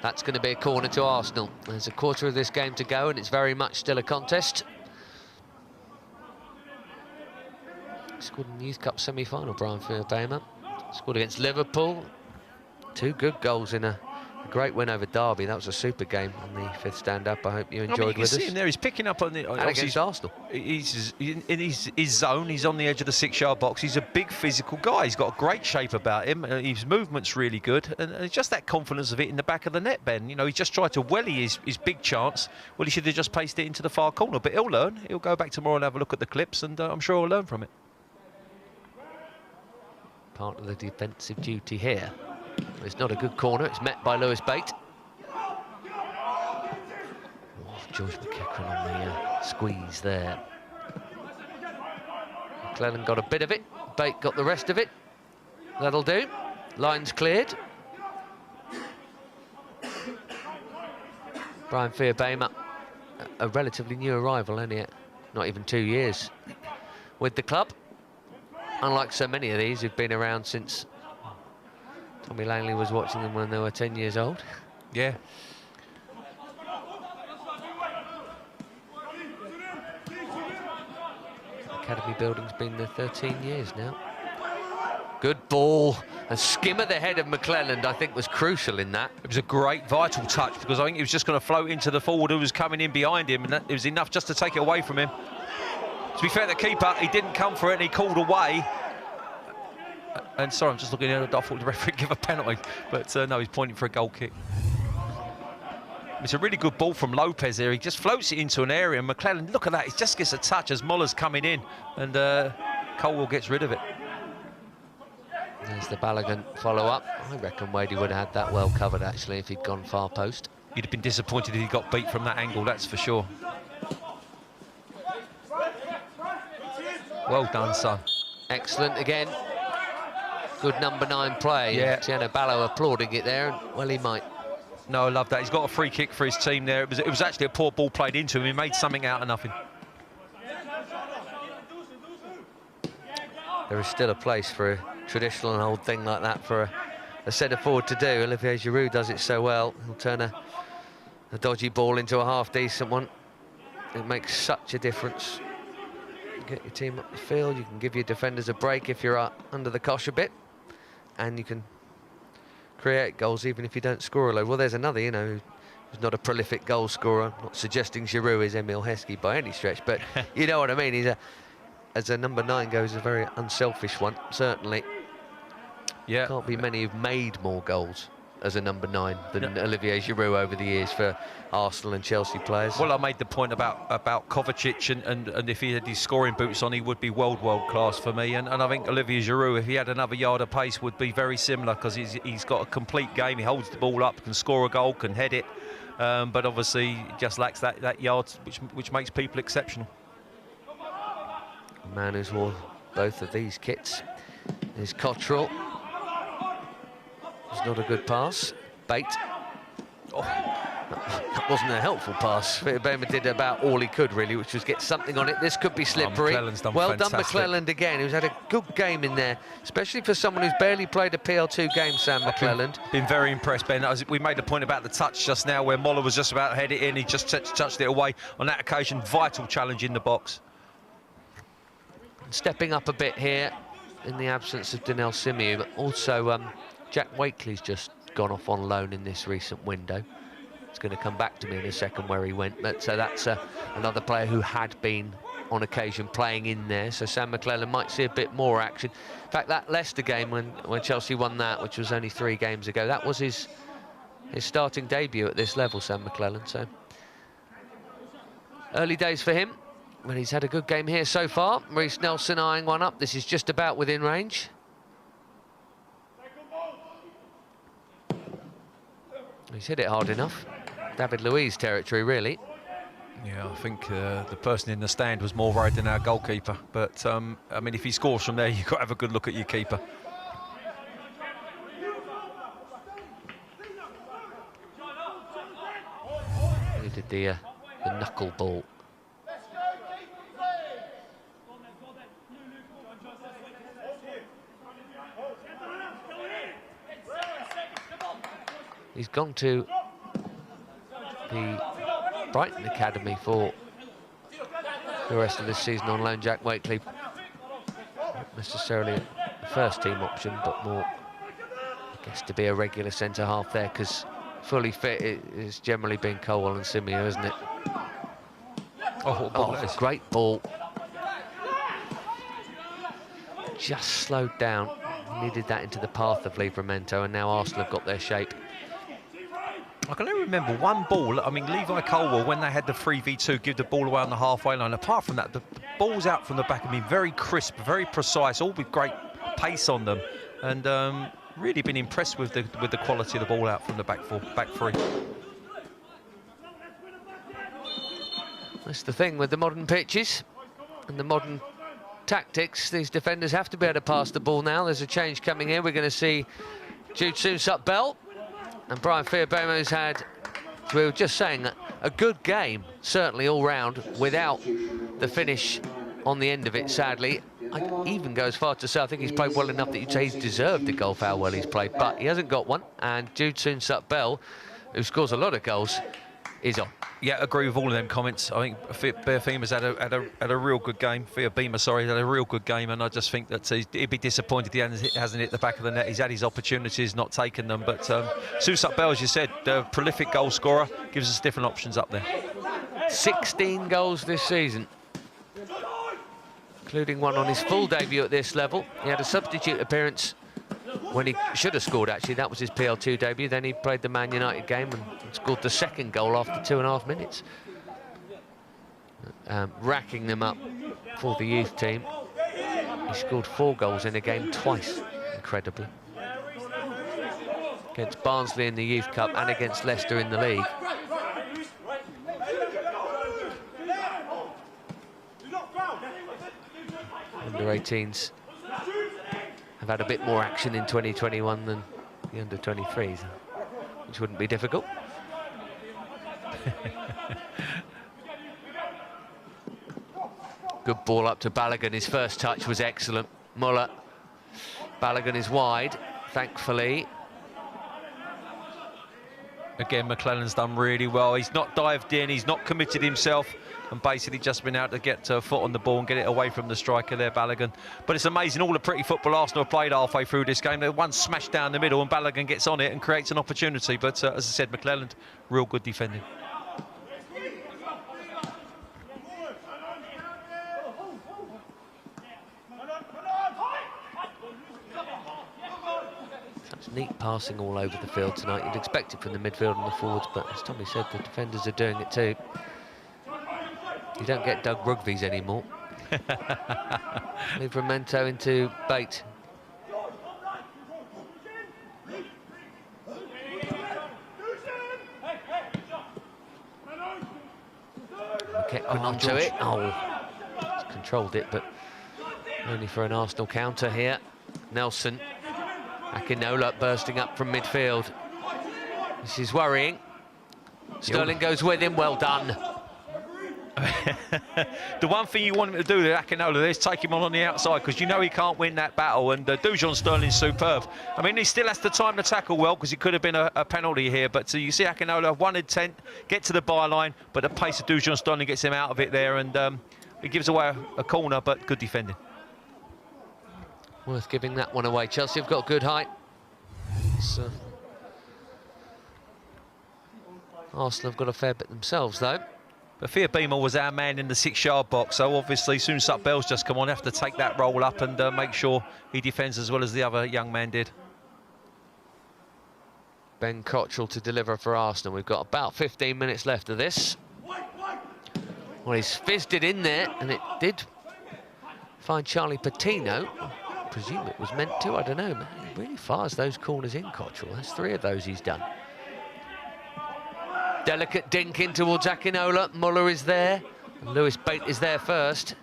That's going to be a corner to Arsenal. There's a quarter of this game to go, and it's very much still a contest. Scored in the Youth Cup semi-final, Brian Firdamer. Scored against Liverpool. 2 good goals in a great win over Derby. That was a super game on the 5th stand-up. I hope you enjoyed with us. You can see him there. He's picking up on the... And against Arsenal. He's in his zone. He's on the edge of the 6-yard box. He's a big physical guy. He's got a great shape about him. His movement's really good. And it's just that confidence of it in the back of the net, Ben. You know, he just tried to welly his big chance. Well, he should have just placed it into the far corner. But he'll learn. He'll go back tomorrow and have a look at the clips, and I'm sure he'll learn from it. Part of the defensive duty here. It's not a good corner. It's met by Lewis Bate. George McEachran on the squeeze there. McClellan got a bit of it. Bate got the rest of it. That'll do. Line's cleared. Brian Firdamer, a relatively new arrival, only not even 2 years with the club. Unlike so many of these who've been around since Tommy Langley was watching them when they were 10 years old. Yeah. Academy building's been there 13 years now. Good ball. A skim at the head of McClelland, I think, was crucial in that. It was a great, vital touch, because I think he was just going to float into the forward who was coming in behind him, and it was enough just to take it away from him. To be fair, the keeper, he didn't come for it, and he called away. And sorry, I'm just looking at it. I thought the referee give a penalty, but no, he's pointing for a goal kick. It's a really good ball from Lopez there. He just floats it into an area, and McClellan, look at that, he just gets a touch as Muller's coming in, and Colwell gets rid of it. There's the Balogun follow-up. I reckon Wadey would have had that well covered, actually, if he'd gone far post. You'd have been disappointed if he got beat from that angle, that's for sure. Well done, son. Excellent again. Good number 9 play. Yeah. Tiano Ballo applauding it there, and well, he might. No, I love that. He's got a free kick for his team there. It was actually a poor ball played into him. He made something out of nothing. There is still a place for a traditional and old thing like that for a centre-forward to do. Olivier Giroud does it so well. He'll turn a dodgy ball into a half-decent one. It makes such a difference. You get your team up the field, you can give your defenders a break if you're under the cosh a bit, and you can create goals even if you don't score a load. Well, there's another, you know, who's not a prolific goal scorer. Not suggesting Giroud is Emil Heskey by any stretch, but you know what I mean. He's as a number 9 goes, a very unselfish one, certainly. Yeah. Can't be many who've made more goals as a number 9 than Olivier Giroud over the years for Arsenal and Chelsea players. Well, I made the point about Kovacic, and if he had his scoring boots on, he would be world class for me. And I think Olivier Giroud, if he had another yard of pace, would be very similar, because he's got a complete game. He holds the ball up, can score a goal, can head it, but obviously just lacks that yard, which makes people exceptional. A man who's wore both of these kits is Cottrell. It's not a good pass. Bate. Oh, that wasn't a helpful pass. Firdamer did about all he could, really, which was get something on it. This could be slippery. Well done, McClelland again, who's had a good game in there, especially for someone who's barely played a PL2 game, Sam McClelland. Been very impressed, Ben. We made a point about the touch just now, where Moller was just about to head it in. He just touched it away. On that occasion, vital challenge in the box. Stepping up a bit here in the absence of Daniel Simiu, but also Jack Wakely's just gone off on loan in this recent window. It's going to come back to me in a second where he went, but so that's another player who had been on occasion playing in there, so Sam McClellan might see a bit more action. In fact, that Leicester game when Chelsea won that, which was only 3 games ago, that was his starting debut at this level, Sam McClellan, so early days for him. Well, he's had a good game here so far. Reece Nelson eyeing one up. This is just about within range. He's hit it hard enough. David Luiz territory, really. Yeah, I think the person in the stand was more worried than our goalkeeper. But, I mean, if he scores from there, you've got to have a good look at your keeper. He did the knuckle ball. He's gone to the Brighton Academy for the rest of this season on loan, Jack Wakely. Not necessarily a first-team option, but more, I guess, to be a regular centre-half there, because fully fit it's generally been Colwell and Simeo, isn't it? Oh, a great ball. Just slowed down. Needed that into the path of Livramento, and now Arsenal have got their shape. I can only remember one ball. I mean, Levi Colwell, when they had the 3v2, give the ball away on the halfway line. Apart from that, the balls out from the back have been very crisp, very precise, all with great pace on them, and really been impressed with the quality of the ball out from the back three. That's the thing with the modern pitches and the modern tactics. These defenders have to be able to pass the ball now. There's a change coming here. We're going to see Jude Soon-Sup-Bell. And Brian Fearbamo's had, as we were just saying, a good game, certainly all round, without the finish on the end of it, sadly. I'd even go as far to say I think he's played well enough that you'd say he's deserved the goal for how well he's played, but he hasn't got one. And Jude Soon-Sup-Bell, who scores a lot of goals, is on. Yeah, agree with all of them comments. I think Fearbamo's had a real good game. Fearbama, had a real good game, and I just think that he'd be disappointed he hasn't hit the back of the net. He's had his opportunities, not taken them. But Soon-Sup-Bell, as you said, the prolific goal scorer, gives us different options up there. 16 goals this season, including one on his full debut at this level. He had a substitute appearance when he should have scored, actually. That was his PL2 debut. Then he played the Man United game and scored the second goal after 2.5 minutes. Racking them up for the youth team. He scored 4 goals in a game twice, incredibly. Against Barnsley in the Youth Cup and against Leicester in the league. Under-18s have had a bit more action in 2021 than the under-23s, which wouldn't be difficult. Good ball up to Balogun. His first touch was excellent. Muller. Balogun is wide, thankfully. Again, McClellan's done really well. He's not dived in, he's not committed himself, and basically just been able to get a foot on the ball and get it away from the striker there, Balogun. But it's amazing, all the pretty football Arsenal have played halfway through this game. They're one smash down the middle, and Balogun gets on it and creates an opportunity. But as I said, McClellan, real good defending. Neat passing all over the field tonight. You'd expect it from the midfield and the forwards, but as Tommy said, the defenders are doing it too. You don't get Doug Rugby's anymore. Livramento into Bate. Kept onto it. Oh, it's controlled it, but only for an Arsenal counter here. Nelson. Akinola bursting up from midfield. This is worrying. Sterling goes with him. Well done. The one thing you want him to do with Akinola is take him on the outside, because you know he can't win that battle, and Dujon Sterling's superb. I mean, he still has the time to tackle well, because it could have been a penalty here, but you see Akinola, 1 in 10, get to the byline, but the pace of Dujon Sterling gets him out of it there, and he gives away a corner, but good defending. Worth giving that one away. Chelsea have got good height. So Arsenal have got a fair bit themselves, though. But Fearbama was our man in the 6-yard box, so obviously Soon-Sup-Bell's just come on, have to take that role up and make sure he defends as well as the other young man did. Ben Cottrell to deliver for Arsenal. We've got about 15 minutes left of this. Well, he's fizzed it in there, and it did find Charlie Patino. I presume it was meant to, I don't know. Man, he really fires those corners in, Cottrell. That's 3 of those he's done. Delicate dink in towards Akinola. Muller is there. And Lewis Bate is there first.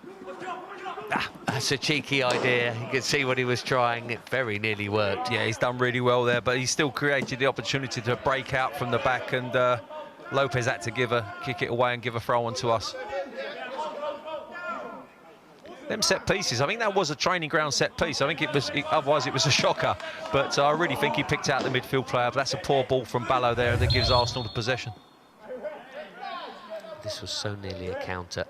That's a cheeky idea. You could see what he was trying. It very nearly worked. Yeah, he's done really well there, but he still created the opportunity to break out from the back, and Lopez had to kick it away and give a throw on to us. them set pieces, I think that was a training ground set piece. I think it was, otherwise it was a shocker. But I really think he picked out the midfield player. But that's a poor ball from Ballo there that gives Arsenal the possession. This was so nearly a counter.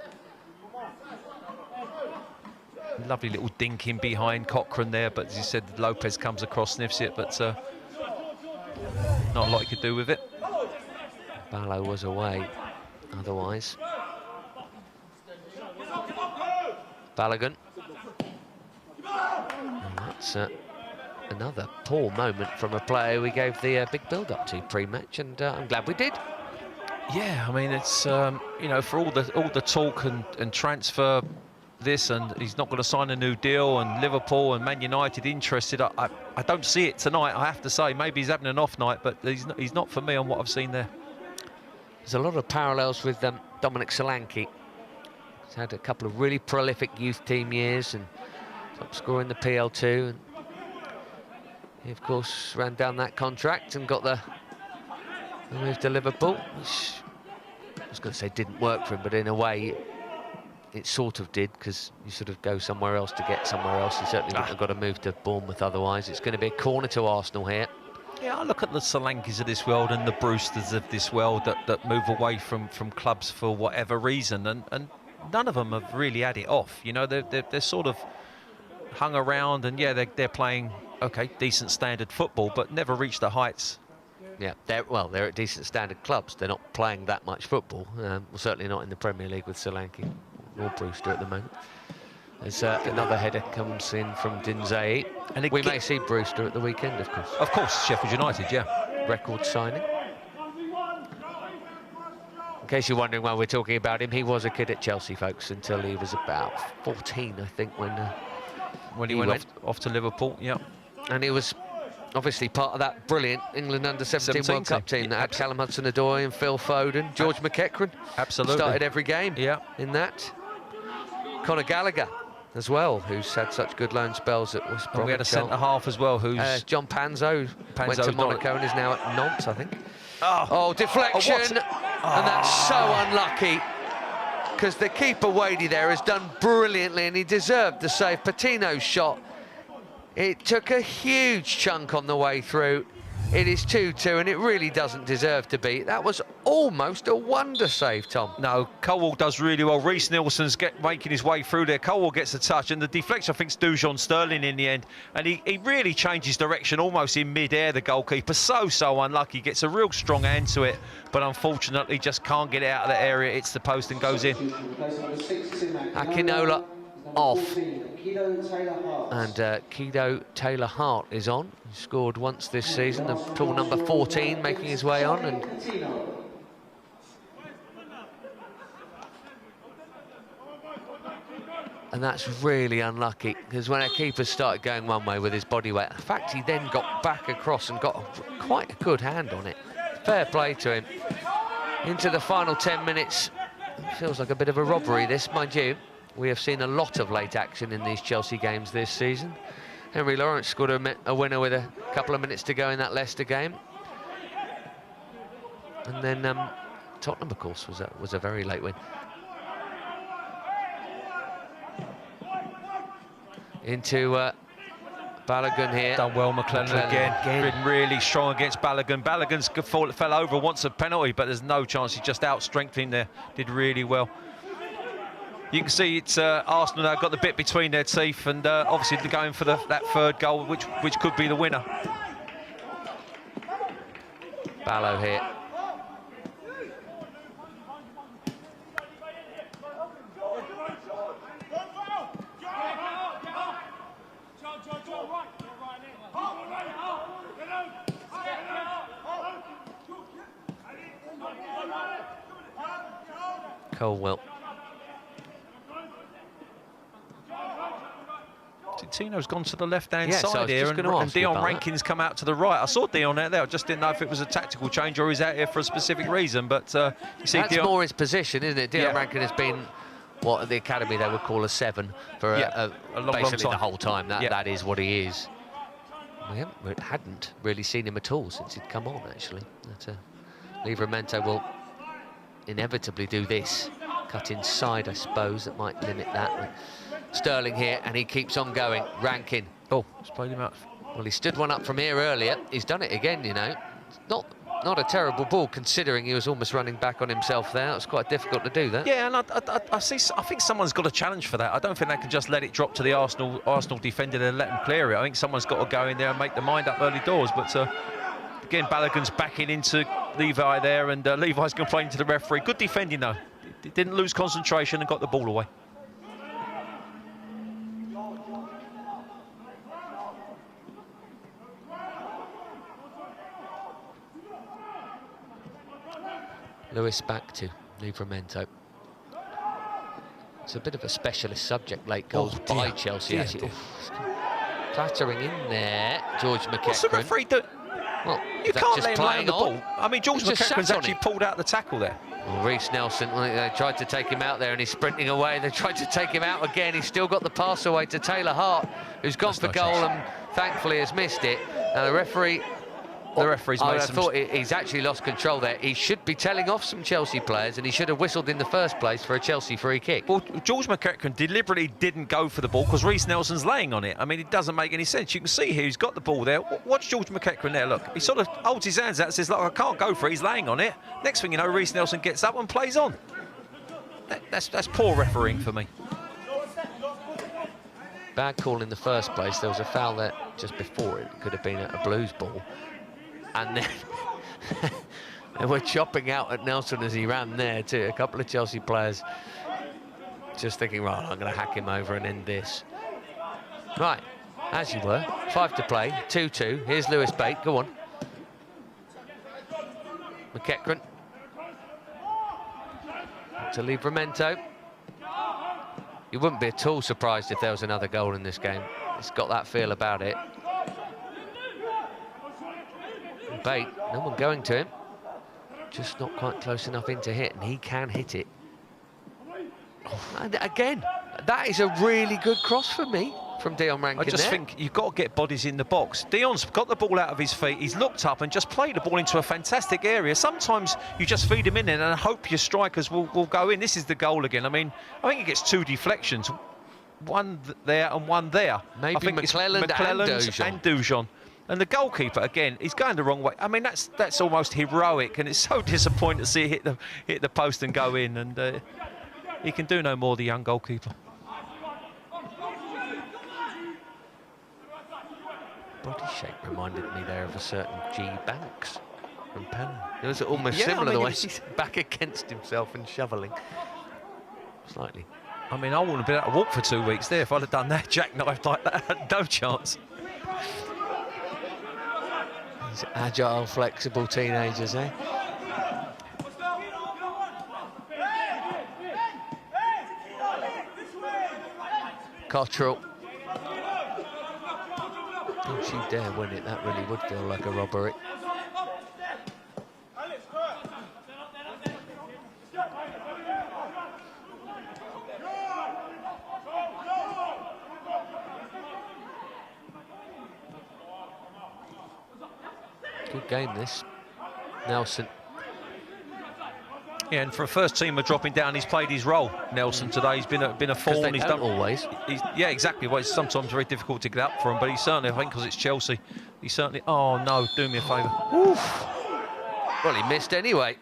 Lovely little dink in behind Cochrane there, but as you said, Lopez comes across, sniffs it, but not a lot he could do with it. Ballo was away otherwise. Balogun. And that's another poor moment from a player we gave the big build-up to pre-match, and I'm glad we did. Yeah, I mean, it's you know, for all the talk and transfer this, and he's not going to sign a new deal, and Liverpool and Man United interested. I don't see it tonight, I have to say. Maybe he's having an off night, but he's not for me on what I've seen there. There's a lot of parallels with Dominic Solanke. He's had a couple of really prolific youth team years and top scorer in the PL2. And he, of course, ran down that contract and got the move to Liverpool, which I was going to say didn't work for him, but in a way it sort of did, because you sort of go somewhere else to get somewhere else. He certainly wouldn't have got to move to Bournemouth otherwise. It's going to be a corner to Arsenal here. Yeah, I look at the Solankes of this world and the Brewsters of this world that move away from clubs for whatever reason, and none of them have really had it off. You know, they're sort of hung around, and yeah, they're playing okay, decent standard football, but never reached the heights. Yeah, they're at decent standard clubs. They're not playing that much football. Well, certainly not in the Premier League with Solanke or Brewster at the moment. There's another header comes in from Dinzai, and we may see Brewster at the weekend, of course. Of course, Sheffield United, yeah. Record signing. In case you're wondering why we're talking about him, he was a kid at Chelsea, folks, until he was about 14, I think, when he went off to Liverpool, yeah. And he was obviously part of that brilliant England under-17 World Cup team that had Callum Hudson-Odoi and Phil Foden, George McEachran. Absolutely. Started every game in that. Conor Gallagher as well, who's had such good loan spells at West Bromwich. We had a centre-half as well, who's... John Panzo went to Monaco and is now at Nantes, I think. Oh, deflection! And that's so unlucky, because the keeper, Wadey, there has done brilliantly, and he deserved the save. Patino's shot, it took a huge chunk on the way through. It is 2-2, and it really doesn't deserve to be. That was almost a wonder save, Tom. No, Colwell does really well. Reece Nielsen's making his way through there. Colwell gets a touch, and the deflection, I think, is Dujon Sterling in the end. And he really changes direction almost in mid-air, the goalkeeper. So unlucky. Gets a real strong hand to it, but unfortunately just can't get it out of that area. It's the post and goes in. Akinola off. And Kedo Taylor Hart is on. He scored once this season, the tall number 14 making his way on. And that's really unlucky, because when our keeper started going one way with his body weight, in fact, he then got back across and got quite a good hand on it. Fair play to him. Into the final 10 minutes. Feels like a bit of a robbery, this, mind you. We have seen a lot of late action in these Chelsea games this season. Henry Lawrence scored a winner with a couple of minutes to go in that Leicester game. And then Tottenham, of course, was a very late win. Into Balogun here. Done well, McLennan again. Been really strong against Balogun. Balogun's fell over, wants a penalty, but there's no chance. He just out-strengthening there. Did really well. You can see it's Arsenal now got the bit between their teeth, and obviously they're going for that third goal, which could be the winner. Ballo here. Colwell. Tino's gone to the left-hand side so here, and Dion Rankin's come out to the right. I saw Dion out there. I just didn't know if it was a tactical change or he's out here for a specific reason. But you see, that's Dion, more his position, isn't it? Dion Rankin has been what at the academy they would call a 7 for a long time. The whole time. That is what he is. We hadn't really seen him at all since he'd come on, actually. Livramento will inevitably do this. Cut inside, I suppose, that might limit that. Sterling here, and he keeps on going. Rankin. Oh, just played him out. Well, he stood one up from here earlier. He's done it again, you know. Not a terrible ball, considering he was almost running back on himself there. It's quite difficult to do that. Yeah, and I think someone's got a challenge for that. I don't think they can just let it drop to the Arsenal defender and let them clear it. I think someone's got to go in there and make the mind up early doors. But again, Balogun's backing into Levi there, and Levi's complaining to the referee. Good defending, though. He didn't lose concentration and got the ball away. Lewis back to Livramento. It's a bit of a specialist subject, late goals by Chelsea. Actually. Clattering in there, George McEachran. What's the referee doing? Well, you can't let him lay on the on? ball. I mean, George McEachran's actually pulled out the tackle there. Well, Reece Nelson, they tried to take him out there and he's sprinting away. They tried to take him out again. He's still got the pass away to Taylor Hart, who's gone for goal and thankfully has missed it. Now the referee's I thought he's actually lost control there. He should be telling off some Chelsea players, and he should have whistled in the first place for a Chelsea free kick. Well, George McEachran deliberately didn't go for the ball because Reece Nelson's laying on it. I mean, it doesn't make any sense. You can see here he's got the ball there. Watch George McEachran there, look. He sort of holds his hands out and says, look, I can't go for it. He's laying on it. Next thing you know, Reece Nelson gets up and plays on. That's poor refereeing for me. Bad call in the first place. There was a foul there just before it. Could have been a Blues ball. And then they were chopping out at Nelson as he ran there too. A couple of Chelsea players just thinking, right, I'm going to hack him over and end this. Right, as you were. 5 to play, 2-2. Here's Lewis Bate, go on. McEachran. To Livramento. You wouldn't be at all surprised if there was another goal in this game. It's got that feel about it. Bate, no one going to him. Just not quite close enough in to hit, and he can hit it. And again, that is a really good cross for me from Dion Rankin. I just think you've got to get bodies in the box. Dion's got the ball out of his feet. He's looked up and just played the ball into a fantastic area. Sometimes you just feed him in and hope your strikers will go in. This is the goal again. I mean, I think he gets 2 deflections. One there and one there. Maybe I think McClelland and Dujon. And the goalkeeper, again, he's going the wrong way. I mean, that's almost heroic, and it's so disappointing to see it hit the post and go in. And he can do no more, the young goalkeeper. Body shape reminded me there of a certain G. Banks from Penn. It was almost similar the way he's back against himself and shoveling. Slightly. I mean, I wouldn't have been able to walk for 2 weeks there if I'd have done that jackknife like that. No chance. These agile, flexible teenagers, eh? Cottrell. Don't you dare win it, that really would feel like a robbery. Good game, this. Nelson. Yeah, and for a first teamer dropping down, he's played his role. Nelson today, he's been a thorn. He's done always. Yeah, exactly. Well, it's sometimes very difficult to get up for him, but he certainly, I think, because it's Chelsea, he certainly. Oh no, do me a favour. Oof. Well, he missed anyway.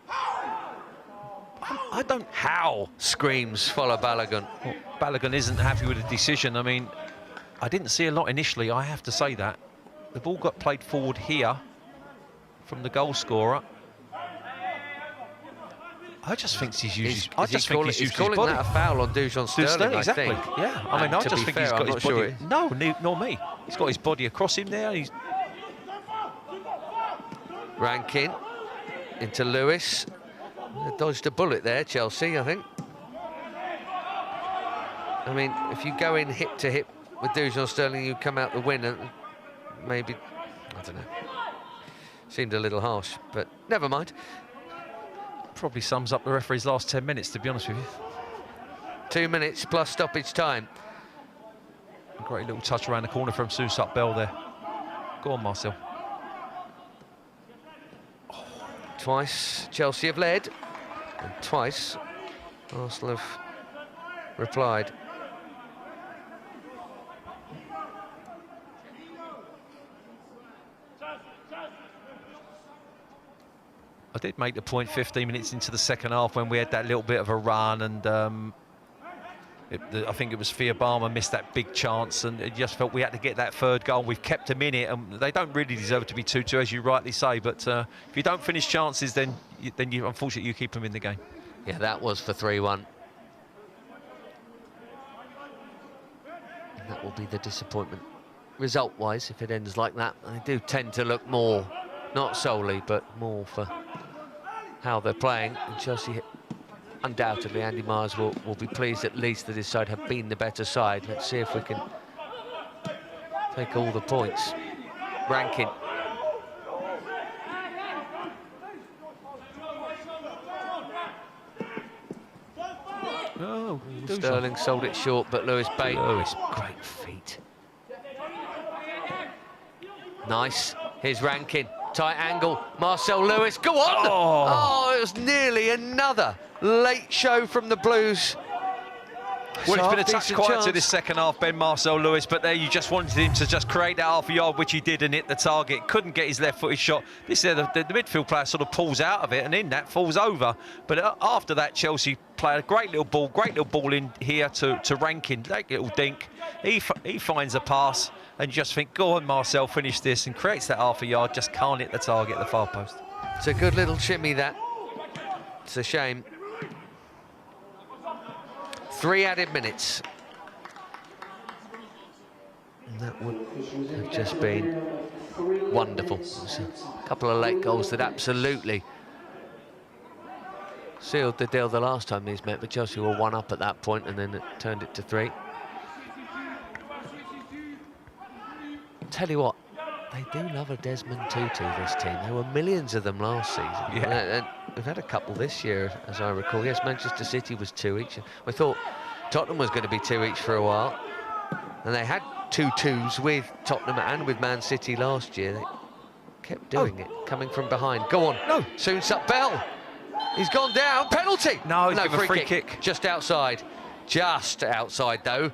I don't. How screams follow Balogun. Well, Balogun isn't happy with the decision. I mean, I didn't see a lot initially. I have to say that the ball got played forward here from the goal scorer. I just think he's used. He's calling that a foul on Dujon Sterling. Exactly. I think. Yeah. I mean, I just think he's got his body. No, nor me. He's got his body across him there. He's Rankin into Lewis. They dodged a bullet there, Chelsea, I think. I mean, if you go in hip to hip with Dujon Sterling, you come out the winner. Maybe, I don't know. Seemed a little harsh, but never mind. Probably sums up the referee's last 10 minutes, to be honest with you. 2 minutes plus stoppage time. A great little touch around the corner from Susat Bell there. Go on, Marcel. Twice Chelsea have led, and twice Arsenal have replied. I did make the point 15 minutes into the second half when we had that little bit of a run, and I think it was Fiabama missed that big chance, and it just felt we had to get that third goal. We've kept them in it, and they don't really deserve to be 2-2, as you rightly say. But if you don't finish chances, then you unfortunately you keep them in the game. Yeah, that was for 3-1. And that will be the disappointment result-wise if it ends like that. They do tend to look more, not solely, but more for how they're playing. And Chelsea, undoubtedly, Andy Myers will be pleased at least that his side have been the better side. Let's see if we can take all the points. Rankin. Oh, Sterling sold it short, but Lewis Bate. Lewis, great feet. Nice. Here's Rankin. Tight angle. Marcel Lewis. Go on! Oh, it was nearly another late show from the Blues. Well, it's been a touch quieter this second half, Ben, Marcel Lewis, but there you just wanted him to just create that half a yard, which he did, and hit the target. Couldn't get his left-footed shot. This the midfield player sort of pulls out of it, and in that falls over. But after that, Chelsea played a great little ball in here to Rankin. That little dink. He finds a pass, and you just think, go on, Marcel, finish this, and creates that half a yard. Just can't hit the target at the far post. It's a good little shimmy, that. It's a shame. 3 added minutes. And that would have just been wonderful. There's a couple of late goals that absolutely sealed the deal the last time these met, but Chelsea were 1 up at that point, and then it turned it to 3. Tell you what, they do love a Desmond Tutu, this team. There were millions of them last season. Yeah. And we've had a couple this year, as I recall. Yes, Manchester City was 2 each. We thought Tottenham was going to be 2 each for a while. And they had 2 2s with Tottenham and with Man City last year. They kept doing it, coming from behind. Go on. No. Soon Sup Bell. He's gone down. Penalty. No, he's given a free kick. Just outside. Just outside, though.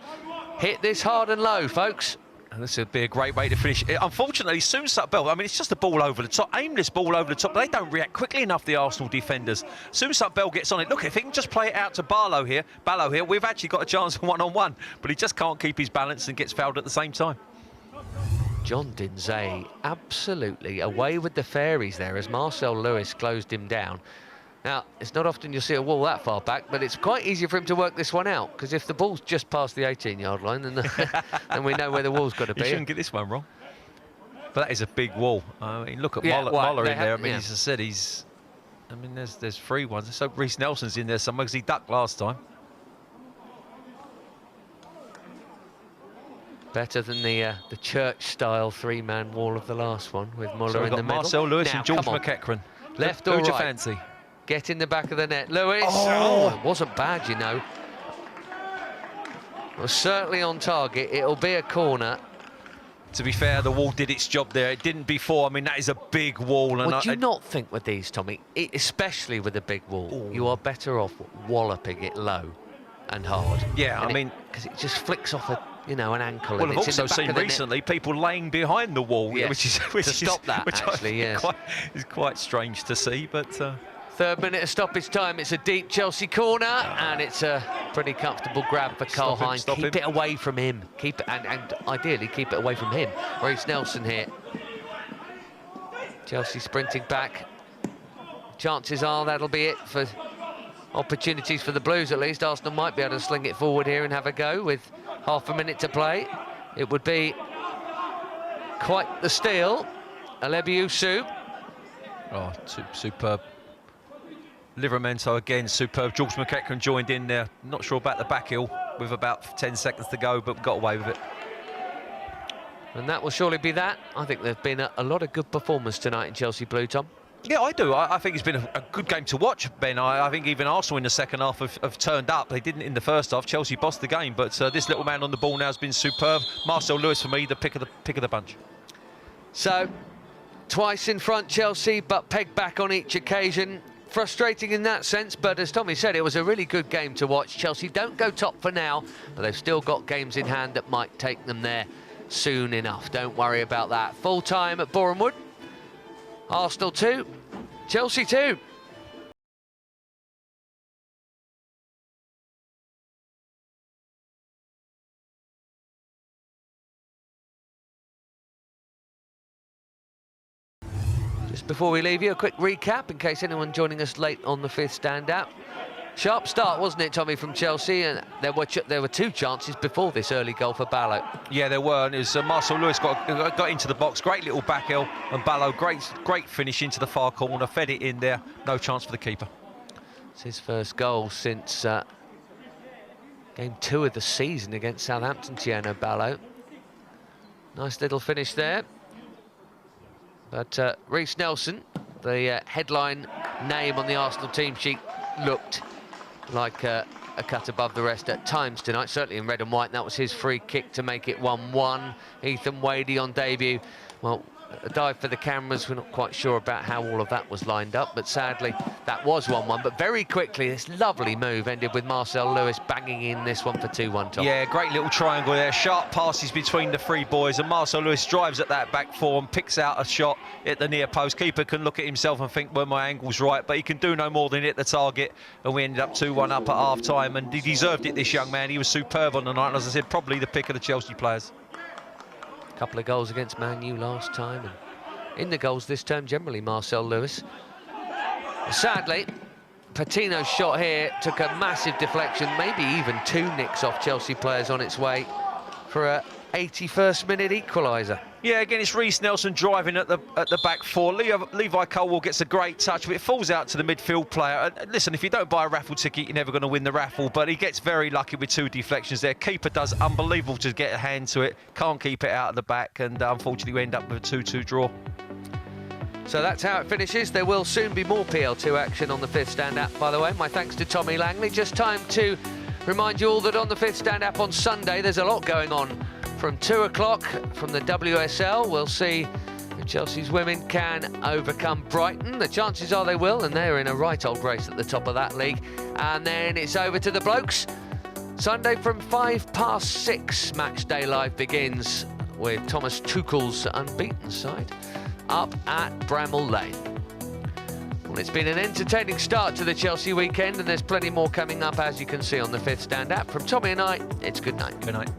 Hit this hard and low, folks. And this would be a great way to finish. Unfortunately, soon Sup Bell, I mean, it's just a ball over the top, aimless ball over the top. They don't react quickly enough, the Arsenal defenders. Soon Sup Bell gets on it. Look, if he can just play it out to Barlow here, we've actually got a chance of 1-on-1. But he just can't keep his balance and gets fouled at the same time. John Dinzey absolutely away with the fairies there as Marcel Lewis closed him down. Now, it's not often you'll see a wall that far back, but it's quite easy for him to work this one out, because if the ball's just past the 18-yard line, then we know where the wall's got to be. You shouldn't get this one wrong. But that is a big wall. I mean, look at Moller in there. I mean, as I said, there's 3 ones. So Reece Nelson's in there somewhere because he ducked last time. Better than the church-style 3-man wall of the last one with Muller in the middle. Marcel Lewis now, and George McEachran. Left or right? Who'd you fancy? Get in the back of the net. Lewis. Oh, it wasn't bad, you know. It was certainly on target. It'll be a corner. To be fair, the wall did its job there. It didn't before. I mean, that is a big wall. And Would you not think with these, Tommy, especially with a big wall, you are better off walloping it low and hard? Yeah, and I mean, because it just flicks off an ankle. Well, and I've it's also seen recently people laying behind the wall, which is quite strange to see. But 3rd minute of stoppage time. It's a deep Chelsea corner, and it's a pretty comfortable grab for Carl Hines. Keep it away from him. Keep it, and ideally keep it away from him. Reece Nelson here. Chelsea sprinting back. Chances are that'll be it for opportunities for the Blues, at least. Arsenal might be able to sling it forward here and have a go with half a minute to play. It would be quite the steal. Alebiou Su. Oh, superb. Livramento again, superb. George McEachran joined in there. Not sure about the back heel with about 10 seconds to go, but got away with it. And that will surely be that. I think there have been a lot of good performers tonight in Chelsea Blue, Tom. Yeah, I do. I think it's been a good game to watch, Ben. I think even Arsenal in the second half have turned up. They didn't in the first half. Chelsea bossed the game, but this little man on the ball now has been superb. Marcel Lewis, for me, the pick of the bunch. So, twice in front Chelsea, but pegged back on each occasion. Frustrating in that sense, but as Tommy said, it was a really good game to watch. Chelsea don't go top for now, but they've still got games in hand that might take them there. soon enough. Don't worry about that. Full time at Boreham Wood. Arsenal 2, Chelsea 2. Just before we leave you, a quick recap in case anyone joining us late on the fifth stand-out. Sharp start, wasn't it, Tommy, from Chelsea? And there were two chances before this early goal for Ballo. Yeah, there were. And it was Marcel Lewis got into the box. Great little back heel. And Ballo, great finish into the far corner. Fed it in there. No chance for the keeper. It's his first goal since game 2 of the season against Southampton, Tiano Ballo. Nice little finish there. But Reiss Nelson, the headline name on the Arsenal team sheet, looked like a cut above the rest at times tonight, certainly in red and white. And that was his free kick to make it 1-1. Ethan Wadey on debut. Well, a dive for the cameras. We're not quite sure about how all of that was lined up, but sadly that was 1-1. But very quickly, this lovely move ended with Marcel Lewis banging in this one for 2-1, Tom. Yeah, great little triangle there. Sharp passes between the three boys, and Marcel Lewis drives at that back form, picks out a shot at the near post. Keeper can look at himself and think, well, my angle's right, but he can do no more than hit the target, and we ended up 2-1 up at half-time, and he deserved it, this young man. He was superb on the night, and as I said, probably the pick of the Chelsea players. Couple of goals against Man U last time, and in the goals this term generally, Marcel Lewis. Sadly, Patino's shot here took a massive deflection, maybe even 2 nicks off Chelsea players on its way for a 81st minute equaliser. Yeah, again, it's Reiss Nelson driving at the back four. Levi Colwill gets a great touch, but it falls out to the midfield player. Listen, if you don't buy a raffle ticket, you're never going to win the raffle, but he gets very lucky with 2 deflections there. Keeper does unbelievable to get a hand to it, can't keep it out of the back, and unfortunately we end up with a 2-2 draw. So that's how it finishes. There will soon be more PL2 action on the fifth stand app, by the way. My thanks to Tommy Langley. Just time to remind you all that on the fifth stand app on Sunday, there's a lot going on. From 2 o'clock from the WSL, we'll see if Chelsea's women can overcome Brighton. The chances are they will, and they're in a right old race at the top of that league. And then it's over to the blokes. Sunday from 6:05, Match Day Live begins with Thomas Tuchel's unbeaten side up at Bramall Lane. Well, it's been an entertaining start to the Chelsea weekend, and there's plenty more coming up, as you can see on the fifth stand app. From Tommy and I, it's good night. Good night.